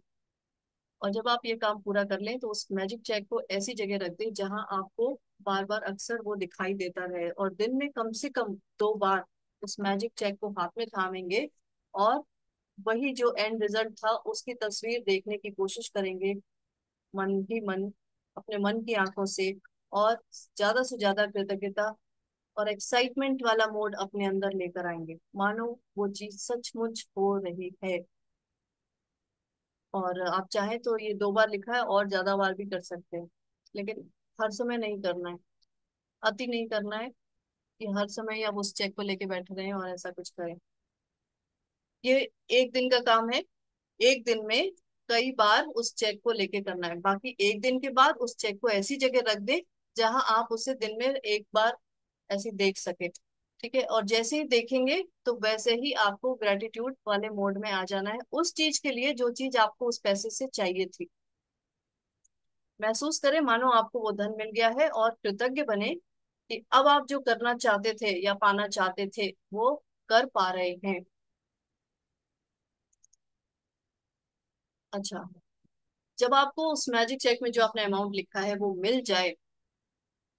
और जब आप ये काम पूरा कर लें, तो उस मैजिक चेक को ऐसी जगह रख दें जहां आपको बार बार अक्सर वो दिखाई देता रहे, और दिन में कम से कम 2 बार उस मैजिक चेक को हाथ में थामेंगे, और वही जो एंड रिजल्ट था उसकी तस्वीर देखने की कोशिश करेंगे, मन ही मन, अपने मन की आंखों से। और ज्यादा से ज्यादा कृतज्ञता और एक्साइटमेंट वाला मोड अपने अंदर लेकर आएंगे, मानो वो चीज सचमुच हो रही है। और आप चाहें तो ये 2 बार लिखा है और ज्यादा बार भी कर सकते हैं, लेकिन हर समय नहीं करना है, अति नहीं करना है कि हर समय ही आप उस चेक को लेके बैठे रहें और ऐसा कुछ करें। ये एक दिन का काम है, एक दिन में कई बार उस चेक को लेके करना है। बाकी एक दिन के बाद उस चेक को ऐसी जगह रख दे जहां आप उसे दिन में एक बार ऐसे देख सके। ठीक है, और जैसे ही देखेंगे, तो वैसे ही आपको ग्रेटिट्यूड वाले मोड में आ जाना है उस चीज के लिए जो चीज आपको उस पैसे से चाहिए थी। महसूस करें मानो आपको वो धन मिल गया है, और कृतज्ञ बने कि अब आप जो करना चाहते थे या पाना चाहते थे, वो कर पा रहे हैं। अच्छा, जब आपको उस मैजिक चेक में जो आपने अमाउंट लिखा है वो मिल जाए,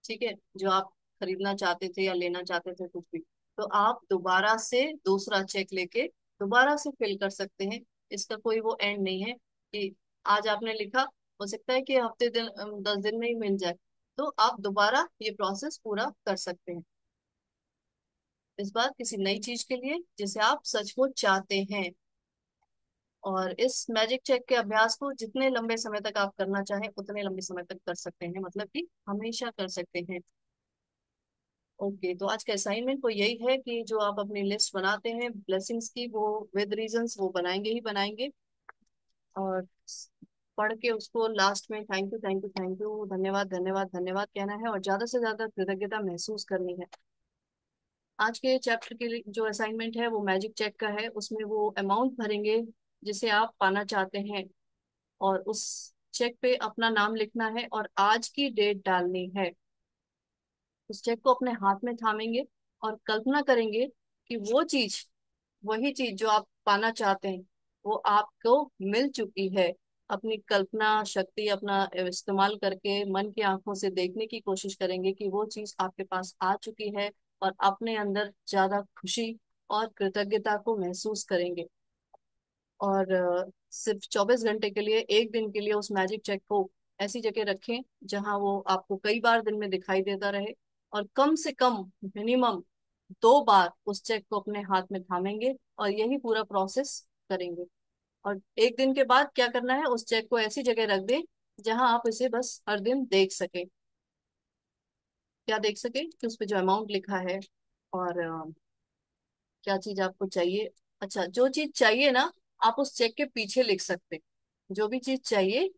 ठीक है, जो आप खरीदना चाहते थे या लेना चाहते थे कुछ भी, तो आप दोबारा से दूसरा चेक लेके दोबारा से फिल कर सकते हैं। इसका कोई वो एंड नहीं है कि आज आपने लिखा, हो सकता है कि हफ्ते दिन 10 दिन में ही मिल जाए। तो आप दोबारा ये प्रोसेस पूरा कर सकते हैं, इस बार किसी नई चीज के लिए जिसे आप सचमुच चाहते हैं। और इस मैजिक चेक के अभ्यास को जितने लंबे समय तक आप करना चाहें, उतने लंबे समय तक कर सकते हैं, मतलब कि हमेशा कर सकते हैं। ओके, तो आज का असाइनमेंट तो यही है कि जो आप अपनी लिस्ट बनाते हैं ब्लेसिंग्स की, वो विद रीजंस वो बनाएंगे ही बनाएंगे। और पढ़ के उसको लास्ट में thank you thank you thank you, धन्यवाद धन्यवाद धन्यवाद कहना है, और ज्यादा से ज्यादा कृतज्ञता महसूस करनी है। आज के चैप्टर के लिए जो असाइनमेंट है वो मैजिक चेक का है, उसमें वो अमाउंट भरेंगे जिसे आप पाना चाहते हैं, और उस चेक पे अपना नाम लिखना है और आज की डेट डालनी है। उस चेक को अपने हाथ में थामेंगे और कल्पना करेंगे कि वो चीज, वही चीज जो आप पाना चाहते हैं, वो आपको मिल चुकी है। अपनी कल्पना शक्ति अपना इस्तेमाल करके मन की आंखों से देखने की कोशिश करेंगे कि वो चीज आपके पास आ चुकी है, और अपने अंदर ज्यादा खुशी और कृतज्ञता को महसूस करेंगे। और सिर्फ 24 घंटे के लिए, एक दिन के लिए उस मैजिक चेक को ऐसी जगह रखें जहां वो आपको कई बार दिन में दिखाई देता रहे, और कम से कम मिनिमम 2 बार उस चेक को अपने हाथ में थामेंगे और यही पूरा प्रोसेस करेंगे। और एक दिन के बाद क्या करना है, उस चेक को ऐसी जगह रख दें जहां आप इसे बस हर दिन देख सके। क्या देख सके कि उस पे जो अमाउंट लिखा है, और क्या चीज आपको चाहिए। अच्छा, जो चीज चाहिए ना, आप उस चेक के पीछे लिख सकते हैं। जो भी चीज चाहिए,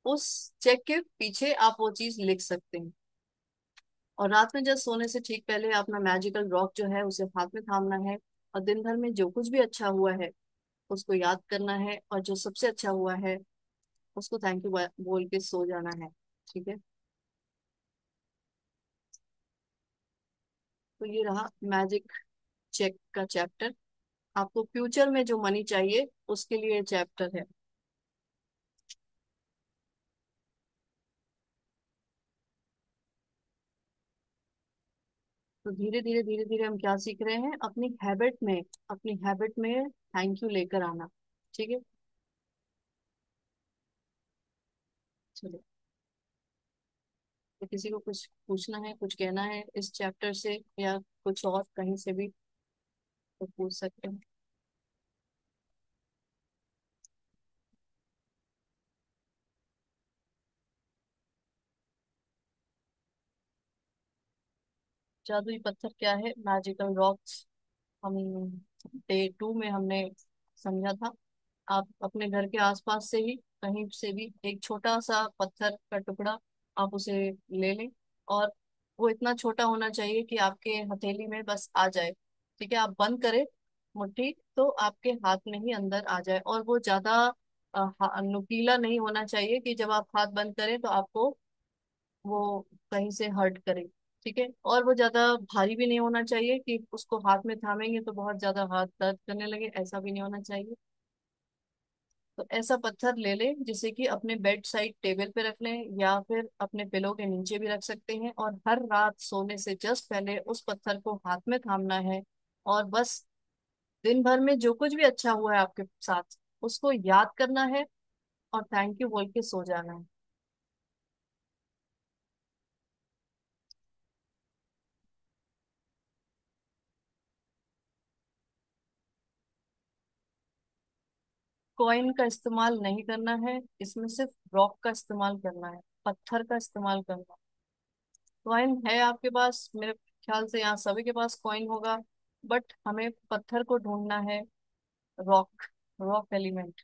उस चेक के पीछे आप वो चीज लिख सकते हैं। और रात में जब सोने से ठीक पहले अपना मैजिकल रॉक जो है उसे हाथ में थामना है, और दिन भर में जो कुछ भी अच्छा हुआ है उसको याद करना है, और जो सबसे अच्छा हुआ है उसको थैंक यू बोल के सो जाना है। ठीक है। तो ये रहा मैजिक चेक का चैप्टर। आपको फ्यूचर में जो मनी चाहिए उसके लिए चैप्टर है। तो धीरे धीरे धीरे धीरे हम क्या सीख रहे हैं, अपनी हैबिट में थैंक यू लेकर आना। ठीक है। चलो, तो किसी को कुछ पूछना है, कुछ कहना है इस चैप्टर से या कुछ और कहीं से भी, तो पूछ सकते हैं। जादुई पत्थर क्या है, मैजिकल रॉक्स, हम डे 2 में हमने समझा था। आप अपने घर के आसपास से ही कहीं से भी एक छोटा सा पत्थर का टुकड़ा आप उसे ले लें, और वो इतना छोटा होना चाहिए कि आपके हथेली में बस आ जाए। ठीक है। आप बंद करें मुट्ठी तो आपके हाथ में ही अंदर आ जाए, और वो ज्यादा नुकीला नहीं होना चाहिए कि जब आप हाथ बंद करें तो आपको वो कहीं से हर्ट करे। ठीक है। और वो ज्यादा भारी भी नहीं होना चाहिए कि उसको हाथ में थामेंगे तो बहुत ज्यादा हाथ दर्द करने लगे, ऐसा भी नहीं होना चाहिए। तो ऐसा पत्थर ले लें जिसे कि अपने बेड साइड टेबल पे रख लें, या फिर अपने पिलो के नीचे भी रख सकते हैं, और हर रात सोने से जस्ट पहले उस पत्थर को हाथ में थामना है, और बस दिन भर में जो कुछ भी अच्छा हुआ है आपके साथ उसको याद करना है, और थैंक यू बोल के सो जाना है। कॉइन का इस्तेमाल नहीं करना है, इसमें सिर्फ रॉक का इस्तेमाल करना है, पत्थर का इस्तेमाल करना है। कॉइन है आपके पास, मेरे ख्याल से यहाँ सभी के पास कॉइन होगा, बट हमें पत्थर को ढूंढना है। Rock, rock element.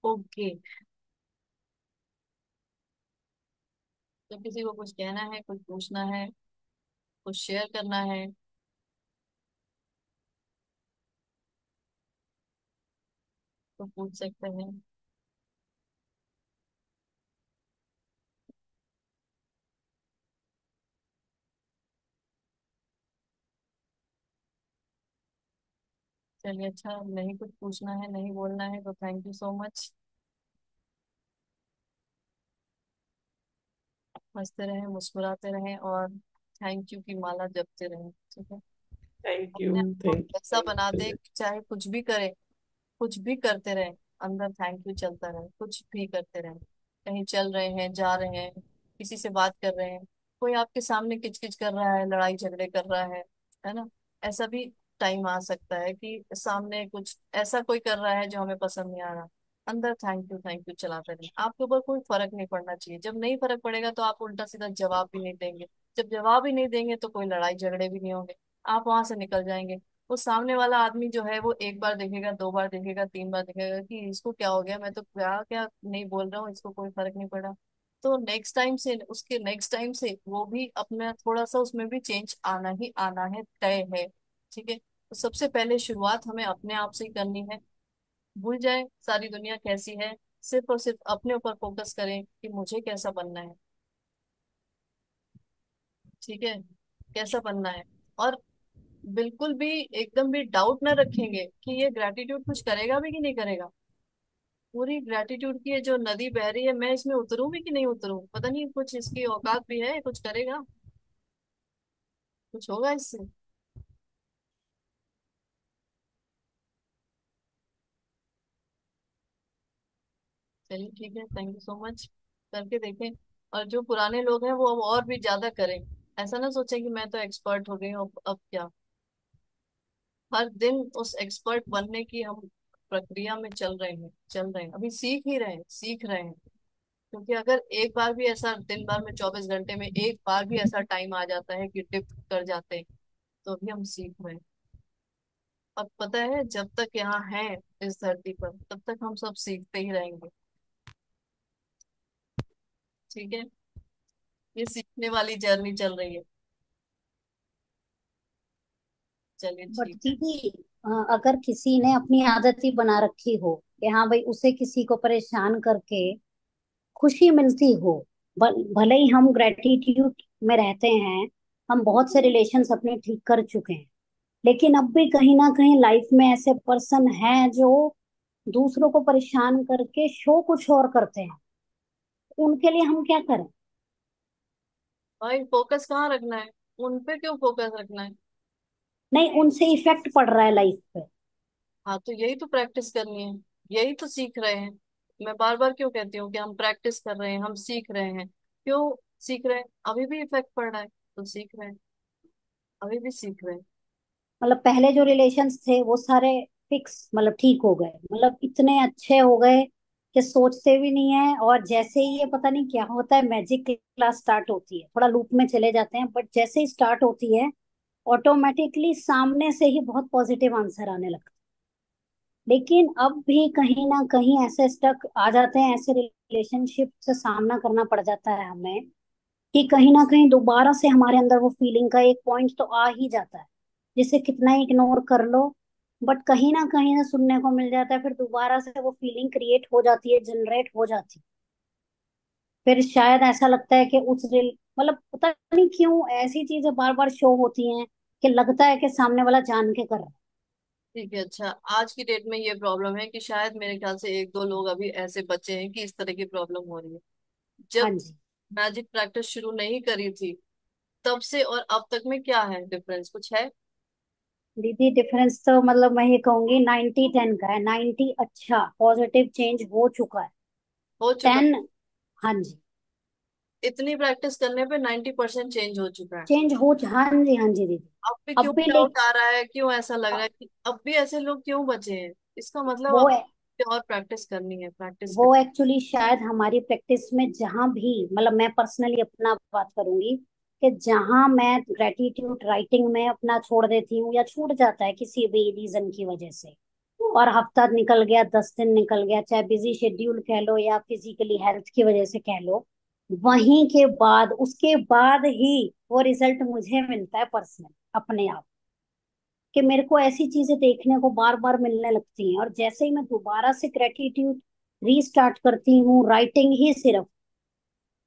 ओके। तो किसी को कुछ कहना है, कुछ पूछना है, कुछ शेयर करना है, तो पूछ सकते हैं। चलिए, अच्छा, नहीं कुछ पूछना है, नहीं बोलना है, तो थैंक यू सो मच। हंसते रहें, मुस्कुराते रहें, और थैंक यू की माला जपते रहें। ठीक है। Thank you. अपने आप को थैंक ऐसा यू बना दे थैंक कि चाहे कुछ भी करे, कुछ भी करते रहे, अंदर थैंक यू चलता रहे, कुछ भी करते रहे। कहीं चल रहे हैं, जा रहे हैं, किसी से बात कर रहे हैं, कोई आपके सामने किचकिच कर रहा है, लड़ाई झगड़े कर रहा है ना, ऐसा भी टाइम आ सकता है कि सामने कुछ ऐसा कोई कर रहा है जो हमें पसंद नहीं आ रहा, अंदर थैंक यू चलाते रहे। आपके ऊपर कोई फर्क नहीं पड़ना चाहिए, जब नहीं फर्क पड़ेगा तो आप उल्टा सीधा जवाब भी नहीं देंगे, जब जवाब ही नहीं देंगे तो कोई लड़ाई झगड़े भी नहीं होंगे, आप वहां से निकल जाएंगे। वो सामने वाला आदमी जो है वो एक बार देखेगा, दो बार देखेगा, तीन बार देखेगा कि इसको क्या हो गया, मैं तो क्या क्या नहीं बोल रहा हूँ, इसको कोई फर्क नहीं पड़ा। तो नेक्स्ट टाइम से, उसके नेक्स्ट टाइम से वो भी अपना थोड़ा सा उसमें भी चेंज आना ही आना है, तय है। ठीक है। तो सबसे पहले शुरुआत हमें अपने आप से ही करनी है। भूल जाए सारी दुनिया कैसी है, सिर्फ और सिर्फ अपने ऊपर फोकस करें कि मुझे कैसा बनना है। ठीक है। कैसा बनना है। और बिल्कुल भी एकदम भी डाउट ना रखेंगे कि ये ग्रेटिट्यूड कुछ करेगा भी कि नहीं करेगा। पूरी ग्रेटिट्यूड की ये जो नदी बह रही है, मैं इसमें उतरूं भी कि नहीं उतरूं, पता नहीं कुछ इसकी औकात भी है, कुछ करेगा, कुछ होगा इससे। चलिए ठीक है, थैंक यू सो मच। करके देखें। और जो पुराने लोग हैं वो अब और भी ज्यादा करें। ऐसा ना सोचें कि मैं तो एक्सपर्ट हो गई हूँ, अब क्या। हर दिन उस एक्सपर्ट बनने की हम प्रक्रिया में चल रहे हैं, अभी सीख ही रहे हैं, सीख रहे हैं। क्योंकि अगर एक बार भी ऐसा, दिन भर में 24 घंटे में एक बार भी ऐसा टाइम आ जाता है कि डिप कर जाते हैं, तो अभी हम सीख रहे हैं। और पता है, जब तक यहाँ है इस धरती पर तब तक हम सब सीखते ही रहेंगे। ठीक है। ये सीखने वाली जर्नी चल रही है। चलिए बट ठीक है। दीदी, अगर किसी ने अपनी आदत ही बना रखी हो कि हाँ भाई उसे किसी को परेशान करके खुशी मिलती हो, भले ही हम ग्रेटिट्यूड में रहते हैं, हम बहुत से रिलेशंस अपने ठीक कर चुके हैं, लेकिन अब भी कहीं ना कहीं लाइफ में ऐसे पर्सन हैं जो दूसरों को परेशान करके शो कुछ और करते हैं, उनके लिए हम क्या करें? भाई फोकस कहाँ रखना है? उन पे क्यों फोकस रखना है? नहीं, उनसे इफेक्ट पड़ रहा है लाइफ पे। हाँ तो यही तो प्रैक्टिस करनी है, यही तो सीख रहे हैं। मैं बार बार क्यों कहती हूँ कि हम प्रैक्टिस कर रहे हैं, हम सीख रहे हैं। क्यों सीख रहे हैं? अभी भी इफेक्ट पड़ रहा है तो सीख रहे हैं, अभी भी सीख रहे हैं। मतलब पहले जो रिलेशंस थे वो सारे फिक्स, मतलब ठीक हो गए, मतलब इतने अच्छे हो गए कि सोचते भी नहीं है, और जैसे ही ये पता नहीं क्या होता है, मैजिक क्लास स्टार्ट होती है, थोड़ा लूप में चले जाते हैं, बट जैसे ही स्टार्ट होती है ऑटोमेटिकली सामने से ही बहुत पॉजिटिव आंसर आने लगता है। लेकिन अब भी कहीं ना कहीं ऐसे स्टक आ जाते हैं, ऐसे रिलेशनशिप से सामना करना पड़ जाता है हमें, कि कहीं ना कहीं दोबारा से हमारे अंदर वो फीलिंग का एक पॉइंट तो आ ही जाता है, जिसे कितना ही इग्नोर कर लो, बट कहीं ना कहीं से सुनने को मिल जाता है, फिर दोबारा से वो फीलिंग क्रिएट हो जाती है, जनरेट हो जाती है। फिर शायद ऐसा लगता है कि उस रिल मतलब पता नहीं क्यों ऐसी चीजें बार बार शो होती हैं कि लगता है कि सामने वाला जान के कर रहा है। ठीक है। अच्छा, आज की डेट में ये प्रॉब्लम है कि शायद मेरे ख्याल से एक दो लोग अभी ऐसे बचे हैं कि इस तरह की प्रॉब्लम हो रही है। हाँ जब जी। मैजिक प्रैक्टिस शुरू नहीं करी थी तब से और अब तक में क्या है डिफरेंस, कुछ है? दीदी डिफरेंस तो मतलब मैं ये कहूंगी 90-10 का है। 90 अच्छा पॉजिटिव चेंज हो चुका है। हो चुका? 10, हाँ जी, इतनी प्रैक्टिस करने पे 90% चेंज हो चुका है? चेंज हो, हाँ जी हाँ जी दीदी। अब भी क्यों अब भी डाउट आ रहा है, क्यों ऐसा लग रहा है कि अब भी ऐसे लोग क्यों बचे हैं? इसका मतलब वो अब और प्रैक्टिस करनी है, प्रैक्टिस कर। वो एक्चुअली शायद हमारी प्रैक्टिस में जहां भी, मतलब मैं पर्सनली अपना बात करूंगी, कि जहां मैं ग्रेटिट्यूड राइटिंग में अपना छोड़ देती हूँ या छूट जाता है किसी भी रीजन की वजह से, और हफ्ता निकल गया, 10 दिन निकल गया, चाहे बिजी शेड्यूल कह लो या फिजिकली हेल्थ की वजह से कह लो, वहीं के बाद उसके बाद ही वो रिजल्ट मुझे मिलता है पर्सनल अपने आप, कि मेरे को ऐसी चीजें देखने को बार बार मिलने लगती हैं, और जैसे ही मैं दोबारा से ग्रेटिट्यूड रीस्टार्ट करती हूँ, राइटिंग ही सिर्फ,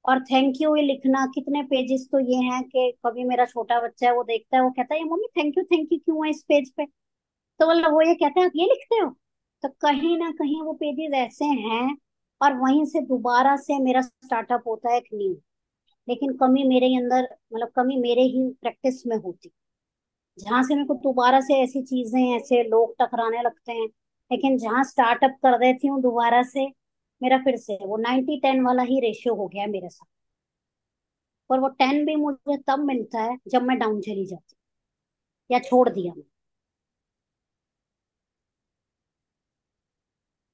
और थैंक यू ये लिखना, कितने पेजेस तो ये हैं कि कभी मेरा छोटा बच्चा है वो देखता है, वो कहता है ये मम्मी थैंक यू क्यों है इस पेज पे, तो मतलब वो ये कहते हैं आप ये लिखते हो। तो कहीं ना कहीं वो पेजेस ऐसे हैं, और वहीं से दोबारा से मेरा स्टार्टअप होता है एक न्यू। लेकिन कमी मेरे अंदर, मतलब कमी मेरे ही प्रैक्टिस में होती, जहां से मेरे को दोबारा से ऐसी चीजें, ऐसे लोग टकराने लगते हैं, लेकिन जहां स्टार्टअप कर देती हूँ दोबारा से, मेरा फिर से वो 90-10 वाला ही रेशियो हो गया है मेरे साथ। और वो 10 भी मुझे तब मिलता है जब मैं डाउन चली जाती हूँ या छोड़ दिया मैं।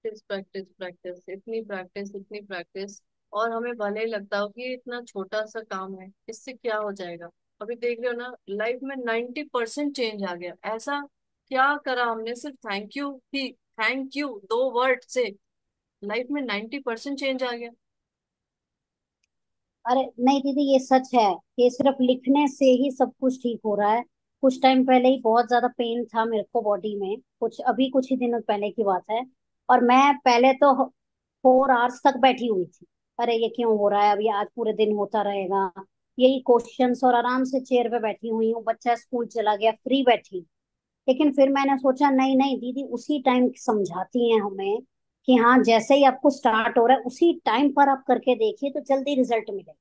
प्रैक्टिस प्रैक्टिस प्रैक्टिस, इतनी प्रैक्टिस इतनी प्रैक्टिस। और हमें भले ही लगता हो कि ये इतना छोटा सा काम है, इससे क्या हो जाएगा। अभी देख रहे हो ना, लाइफ में 90% चेंज आ गया। ऐसा क्या करा हमने? सिर्फ thank you he, thank you दो वर्ड से लाइफ में 90% चेंज आ गया। अरे नहीं दीदी, ये सच है कि सिर्फ लिखने से ही सब कुछ ठीक हो रहा है। कुछ टाइम पहले ही बहुत ज्यादा पेन था मेरे को बॉडी में, कुछ अभी कुछ ही दिनों पहले की बात है, और मैं पहले तो 4 आवर्स तक बैठी हुई थी, अरे ये क्यों हो रहा है, अभी आज पूरे दिन होता रहेगा, यही क्वेश्चंस, और आराम से चेयर पे बैठी हुई हूँ, बच्चा स्कूल चला गया, फ्री बैठी। लेकिन फिर मैंने सोचा नहीं नहीं दीदी उसी टाइम समझाती हैं हमें कि हाँ जैसे ही आपको स्टार्ट हो रहा है उसी टाइम पर आप करके देखिए तो जल्दी रिजल्ट मिलेगा।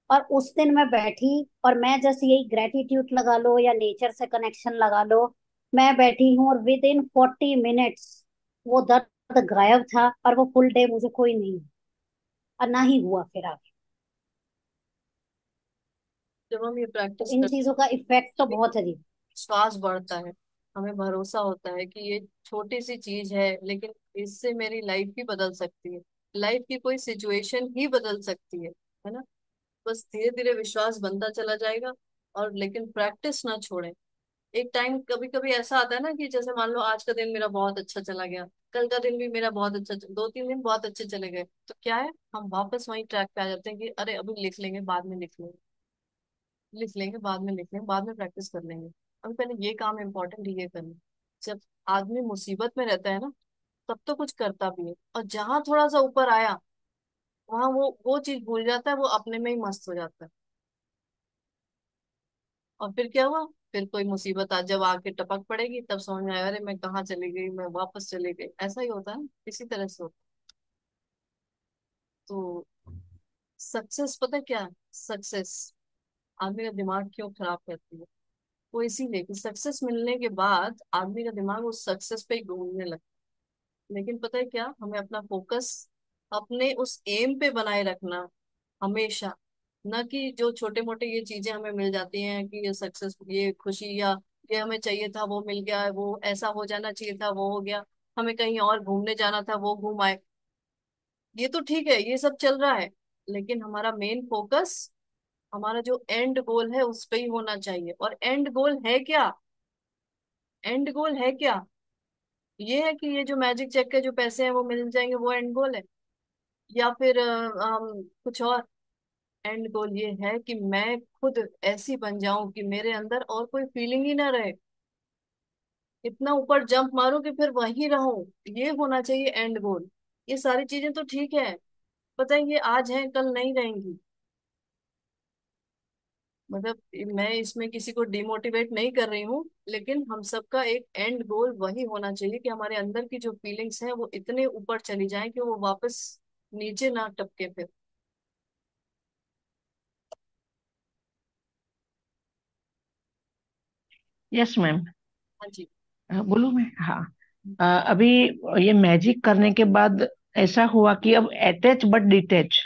और उस दिन मैं बैठी, और मैं जैसे यही ग्रेटिट्यूड लगा लो या नेचर से कनेक्शन लगा लो, मैं बैठी हूँ और विद इन 40 मिनट्स वो दर्द गायब था, और वो फुल डे मुझे कोई नहीं, और ना ही हुआ फिर आगे। जब हम ये तो प्रैक्टिस इन करते चीजों का इफेक्ट तो हैं, बहुत है दीदी। विश्वास बढ़ता है। हमें भरोसा होता है कि ये छोटी सी चीज है लेकिन इससे मेरी लाइफ भी बदल सकती है, लाइफ की कोई सिचुएशन ही बदल सकती है ना। बस धीरे धीरे विश्वास बनता चला जाएगा। और लेकिन प्रैक्टिस ना छोड़ें। एक टाइम कभी कभी ऐसा आता है ना कि जैसे मान लो आज का दिन मेरा बहुत अच्छा चला गया, कल का दिन भी मेरा बहुत अच्छा, 2-3 दिन बहुत अच्छे चले गए, तो क्या है, हम वापस वही ट्रैक पे आ जाते हैं कि अरे अभी लिख लेंगे, बाद में लिख लेंगे, लिख लेंगे बाद में, लिख लेंगे बाद में, प्रैक्टिस कर लेंगे, अभी पहले ये काम इम्पोर्टेंट, ये करना। जब आदमी मुसीबत में रहता है ना, तब तो कुछ करता भी है, और जहां थोड़ा सा ऊपर आया, वहां वो चीज भूल जाता है, वो अपने में ही मस्त हो जाता है। और फिर क्या हुआ, फिर कोई मुसीबत आज जब आके टपक पड़ेगी, तब समझ में आएगा, अरे मैं कहाँ चली गई, मैं वापस चली गई, ऐसा ही होता है ना, इसी तरह से होता है। तो सक्सेस पता है क्या, सक्सेस आदमी का दिमाग क्यों खराब करती है, वो इसीलिए कि सक्सेस मिलने के बाद आदमी का दिमाग उस सक्सेस पे ही घूमने लगता है। लेकिन पता है क्या, हमें अपना फोकस अपने उस एम पे बनाए रखना हमेशा, न कि जो छोटे मोटे ये चीजें हमें मिल जाती हैं कि ये सक्सेस, ये खुशी, या ये हमें चाहिए था वो मिल गया, वो ऐसा हो जाना चाहिए था वो हो गया, हमें कहीं और घूमने जाना था वो घूम आए, ये तो ठीक है, ये सब चल रहा है, लेकिन हमारा मेन फोकस, हमारा जो एंड गोल है उस पे ही होना चाहिए। और एंड गोल है क्या, एंड गोल है क्या, ये है कि ये जो मैजिक चेक के जो पैसे हैं वो मिल जाएंगे, वो एंड गोल है, या फिर कुछ और। एंड गोल ये है कि मैं खुद ऐसी बन जाऊं कि मेरे अंदर और कोई फीलिंग ही ना रहे, इतना ऊपर जंप मारूं कि फिर वहीं रहूं, ये होना चाहिए एंड गोल। ये सारी चीजें तो ठीक है, पता है ये आज है कल नहीं रहेंगी, मतलब मैं इसमें किसी को डिमोटिवेट नहीं कर रही हूँ, लेकिन हम सबका एक एंड गोल वही होना चाहिए कि हमारे अंदर की जो फीलिंग्स हैं वो इतने ऊपर चली जाएं कि वो वापस नीचे ना टपके फिर। Yes ma'am. हाँ जी। बोलूँ मैं? हाँ। अभी ये मैजिक करने के बाद ऐसा हुआ कि अब अटैच बट डिटैच,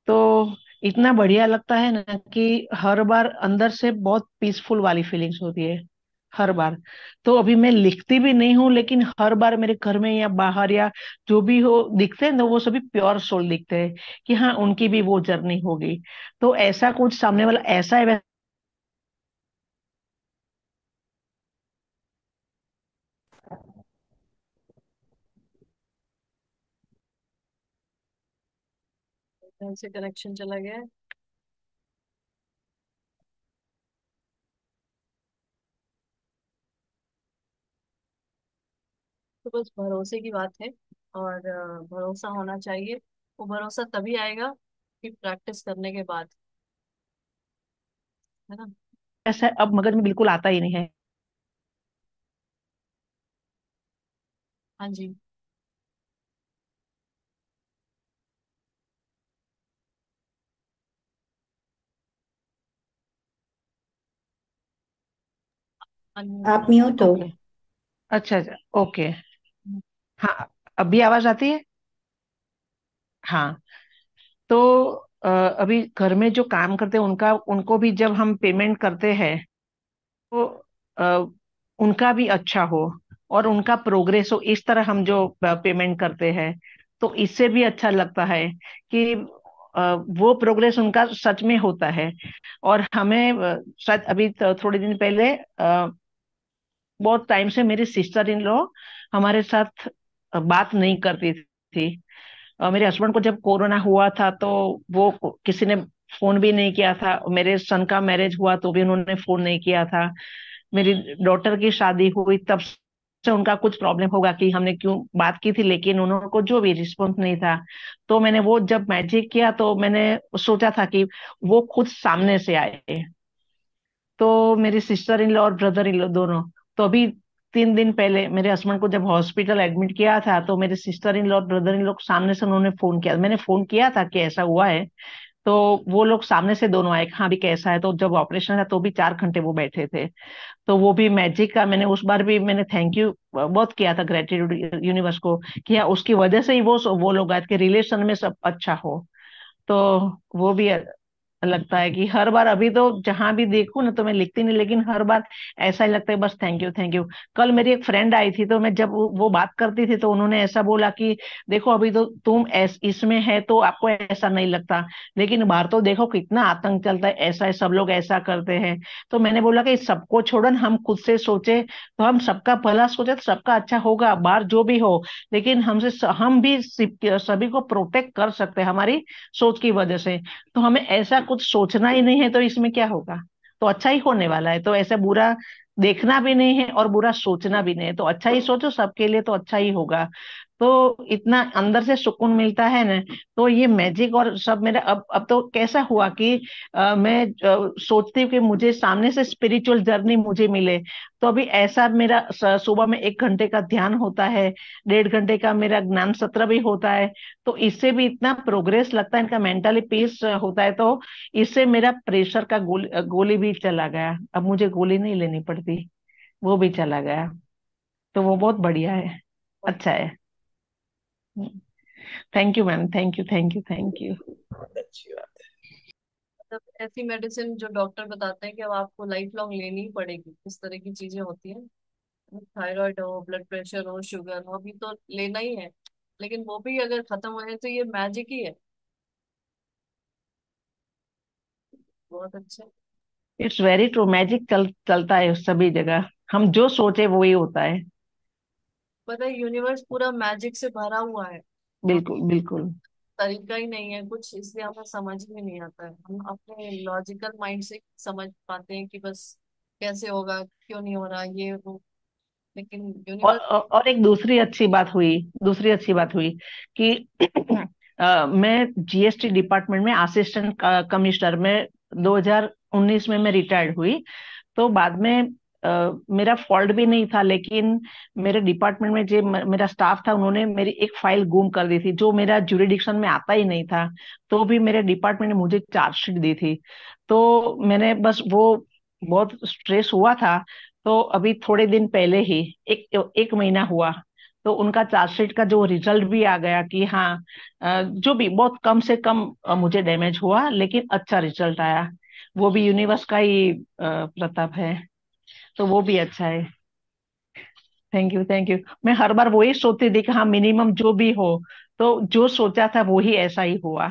तो इतना बढ़िया लगता है ना कि हर बार अंदर से बहुत पीसफुल वाली फीलिंग्स होती है हर बार। तो अभी मैं लिखती भी नहीं हूँ, लेकिन हर बार मेरे घर में या बाहर या जो भी हो दिखते हैं ना, वो सभी प्योर सोल दिखते हैं कि हाँ उनकी भी वो जर्नी होगी। तो ऐसा कुछ सामने वाला ऐसा है घर से कनेक्शन चला गया है, तो बस भरोसे की बात है, और भरोसा होना चाहिए, वो भरोसा तभी आएगा कि प्रैक्टिस करने के बाद, है ना। ऐसा अब मगज में बिल्कुल आता ही नहीं है। हाँ जी। अनम्यूट आप हो गया। म्यूट हो। ओके। अच्छा अच्छा। ओके। हाँ। अभी आवाज आती है? हाँ। तो अभी घर में जो काम करते हैं उनका, उनको भी जब हम पेमेंट करते हैं तो अ, उनका भी अच्छा हो और उनका प्रोग्रेस हो, इस तरह हम जो पेमेंट करते हैं तो इससे भी अच्छा लगता है कि वो प्रोग्रेस उनका सच में होता है। और हमें शायद अभी थोड़े दिन पहले बहुत टाइम से मेरी सिस्टर इन लॉ हमारे साथ बात नहीं करती थी। मेरे हस्बैंड को जब कोरोना हुआ था तो वो किसी ने फोन भी नहीं किया था, मेरे सन का मैरिज हुआ तो भी उन्होंने फोन नहीं किया था, मेरी डॉटर की शादी हुई तब से उनका कुछ प्रॉब्लम होगा कि हमने क्यों बात की थी, लेकिन उन्होंने जो भी रिस्पॉन्स नहीं था। तो मैंने वो जब मैजिक किया तो मैंने सोचा था कि वो खुद सामने से आए। तो मेरी सिस्टर इन लॉ और ब्रदर इन लॉ दोनों, तो अभी 3 दिन पहले मेरे हस्बैंड को जब हॉस्पिटल एडमिट किया था तो मेरे सिस्टर इन लॉ और ब्रदर इन लॉ सामने से उन्होंने फोन किया, मैंने फोन किया था कि ऐसा हुआ है, तो वो लोग सामने से दोनों आए, हाँ भी कैसा है, तो जब ऑपरेशन था तो भी 4 घंटे वो बैठे थे। तो वो भी मैजिक का मैंने उस बार भी मैंने थैंक यू बहुत किया था, ग्रेटिट्यूड यूनिवर्स को, कि हाँ उसकी वजह से ही वो लोग आज के रिलेशन में सब अच्छा हो। तो वो भी लगता है कि हर बार, अभी तो जहां भी देखूं ना तो मैं लिखती नहीं, लेकिन हर बार ऐसा ही लगता है बस थैंक यू थैंक यू। कल मेरी एक फ्रेंड आई थी, तो मैं जब वो बात करती थी तो उन्होंने ऐसा बोला कि देखो अभी तो तुम इसमें है तो आपको ऐसा नहीं लगता, लेकिन बाहर तो देखो कितना आतंक चलता है, ऐसा है, सब लोग ऐसा करते हैं। तो मैंने बोला कि सबको छोड़ो ना, हम खुद से सोचे तो हम सबका भला सोचे तो सबका अच्छा होगा, बाहर जो भी हो। लेकिन हम भी सभी को प्रोटेक्ट कर सकते हैं हमारी सोच की वजह से। तो हमें ऐसा कुछ सोचना ही नहीं है, तो इसमें क्या होगा, तो अच्छा ही होने वाला है। तो ऐसा बुरा देखना भी नहीं है और बुरा सोचना भी नहीं है, तो अच्छा ही सोचो, सबके लिए तो अच्छा ही होगा। तो इतना अंदर से सुकून मिलता है ना। तो ये मैजिक और सब मेरा अब तो कैसा हुआ कि मैं सोचती हूँ कि मुझे सामने से स्पिरिचुअल जर्नी मुझे मिले। तो अभी ऐसा मेरा सुबह में 1 घंटे का ध्यान होता है, 1.5 घंटे का मेरा ज्ञान सत्र भी होता है। तो इससे भी इतना प्रोग्रेस लगता है, इनका मेंटली पीस होता है। तो इससे मेरा प्रेशर का गोली भी चला गया, अब मुझे गोली नहीं लेनी पड़ती, वो भी चला गया। तो वो बहुत बढ़िया है, अच्छा है। Thank you ma'am, thank you thank you thank you. बहुत अच्छी बात मतलब ऐसी मेडिसिन जो डॉक्टर बताते हैं कि अब आपको लाइफ लॉन्ग लेनी ही पड़ेगी, इस तरह की चीजें होती हैं। थायराइड हो, ब्लड प्रेशर हो, शुगर हो, अभी तो लेना ही है। लेकिन वो भी अगर खत्म हो जाए तो ये मैजिक ही है। बहुत अच्छा। इट्स वेरी ट्रू, मैजिक चलता है सभी जगह, हम जो सोचे वो ही होता है। पता है यूनिवर्स पूरा मैजिक से भरा हुआ है। हम बिल्कुल बिल्कुल। तरीका ही नहीं है कुछ, इसलिए हमें समझ में नहीं आता है। हम अपने लॉजिकल माइंड से समझ पाते हैं कि बस कैसे होगा, क्यों नहीं हो रहा, ये वो। लेकिन यूनिवर्स। और एक दूसरी अच्छी बात हुई कि मैं जीएसटी डिपार्टमेंट में असिस्टेंट कमिश्नर में 2019 में मैं रिटायर्ड हुई। तो बाद में मेरा फॉल्ट भी नहीं था, लेकिन मेरे डिपार्टमेंट में जो मेरा स्टाफ था उन्होंने मेरी एक फाइल गुम कर दी थी, जो मेरा जुरिडिक्शन में आता ही नहीं था। तो भी मेरे डिपार्टमेंट ने मुझे चार्जशीट दी थी। तो मैंने बस वो बहुत स्ट्रेस हुआ था। तो अभी थोड़े दिन पहले ही, एक एक महीना हुआ, तो उनका चार्जशीट का जो रिजल्ट भी आ गया कि हाँ, जो भी बहुत कम से कम मुझे डैमेज हुआ, लेकिन अच्छा रिजल्ट आया। वो भी यूनिवर्स का ही प्रताप है। तो वो भी अच्छा है। Thank you thank you. मैं हर बार वही सोचती थी कि हाँ मिनिमम जो भी हो, तो जो सोचा था वो ही ऐसा ही हुआ।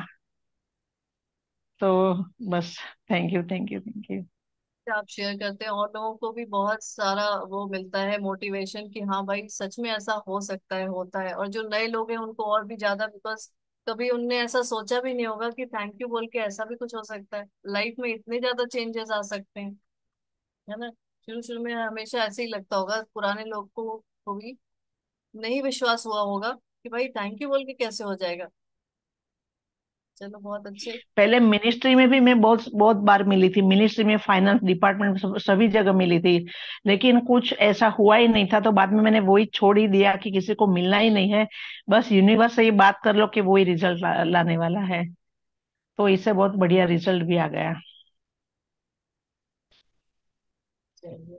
तो बस, thank you thank you thank you. आप शेयर करते हैं और लोगों को भी बहुत सारा वो मिलता है मोटिवेशन कि हाँ भाई सच में ऐसा हो सकता है, होता है। और जो नए लोग हैं उनको और भी ज्यादा, बिकॉज कभी उनने ऐसा सोचा भी नहीं होगा कि थैंक यू बोल के ऐसा भी कुछ हो सकता है, लाइफ में इतने ज्यादा चेंजेस आ सकते हैं। है ना। शुरू शुरू में हमेशा ऐसे ही लगता होगा पुराने लोग को भी नहीं विश्वास हुआ होगा कि भाई थैंक यू बोल के कैसे हो जाएगा। चलो बहुत अच्छे। पहले मिनिस्ट्री में भी मैं बहुत बहुत बार मिली थी, मिनिस्ट्री में, फाइनेंस डिपार्टमेंट में, सभी जगह मिली थी, लेकिन कुछ ऐसा हुआ ही नहीं था। तो बाद में मैंने वही छोड़ ही दिया कि किसी को मिलना ही नहीं है, बस यूनिवर्स से ही बात कर लो कि वही रिजल्ट लाने वाला है। तो इससे बहुत बढ़िया रिजल्ट भी आ गया। चलिए,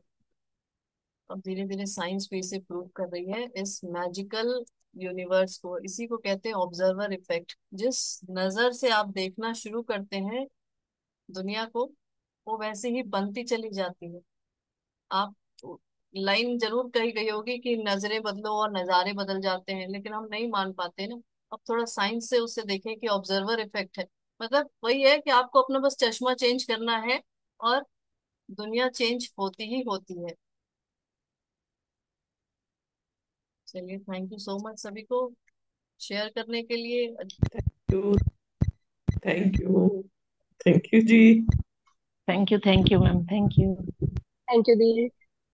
अब धीरे धीरे साइंस भी इसे प्रूव कर रही है, इस मैजिकल यूनिवर्स को। इसी को कहते हैं ऑब्जर्वर इफेक्ट। जिस नजर से आप देखना शुरू करते हैं दुनिया को, वो वैसे ही बनती चली जाती है। आप लाइन जरूर कही गई होगी कि नजरें बदलो और नजारे बदल जाते हैं, लेकिन हम नहीं मान पाते ना। अब थोड़ा साइंस से उसे देखें कि ऑब्जर्वर इफेक्ट है। मतलब वही है कि आपको अपना बस चश्मा चेंज करना है और दुनिया चेंज होती ही होती है। चलिए, थैंक यू सो मच सभी को शेयर करने के लिए। है। Thank you, thank you ji. Thank you ma'am, thank you. Thank you the.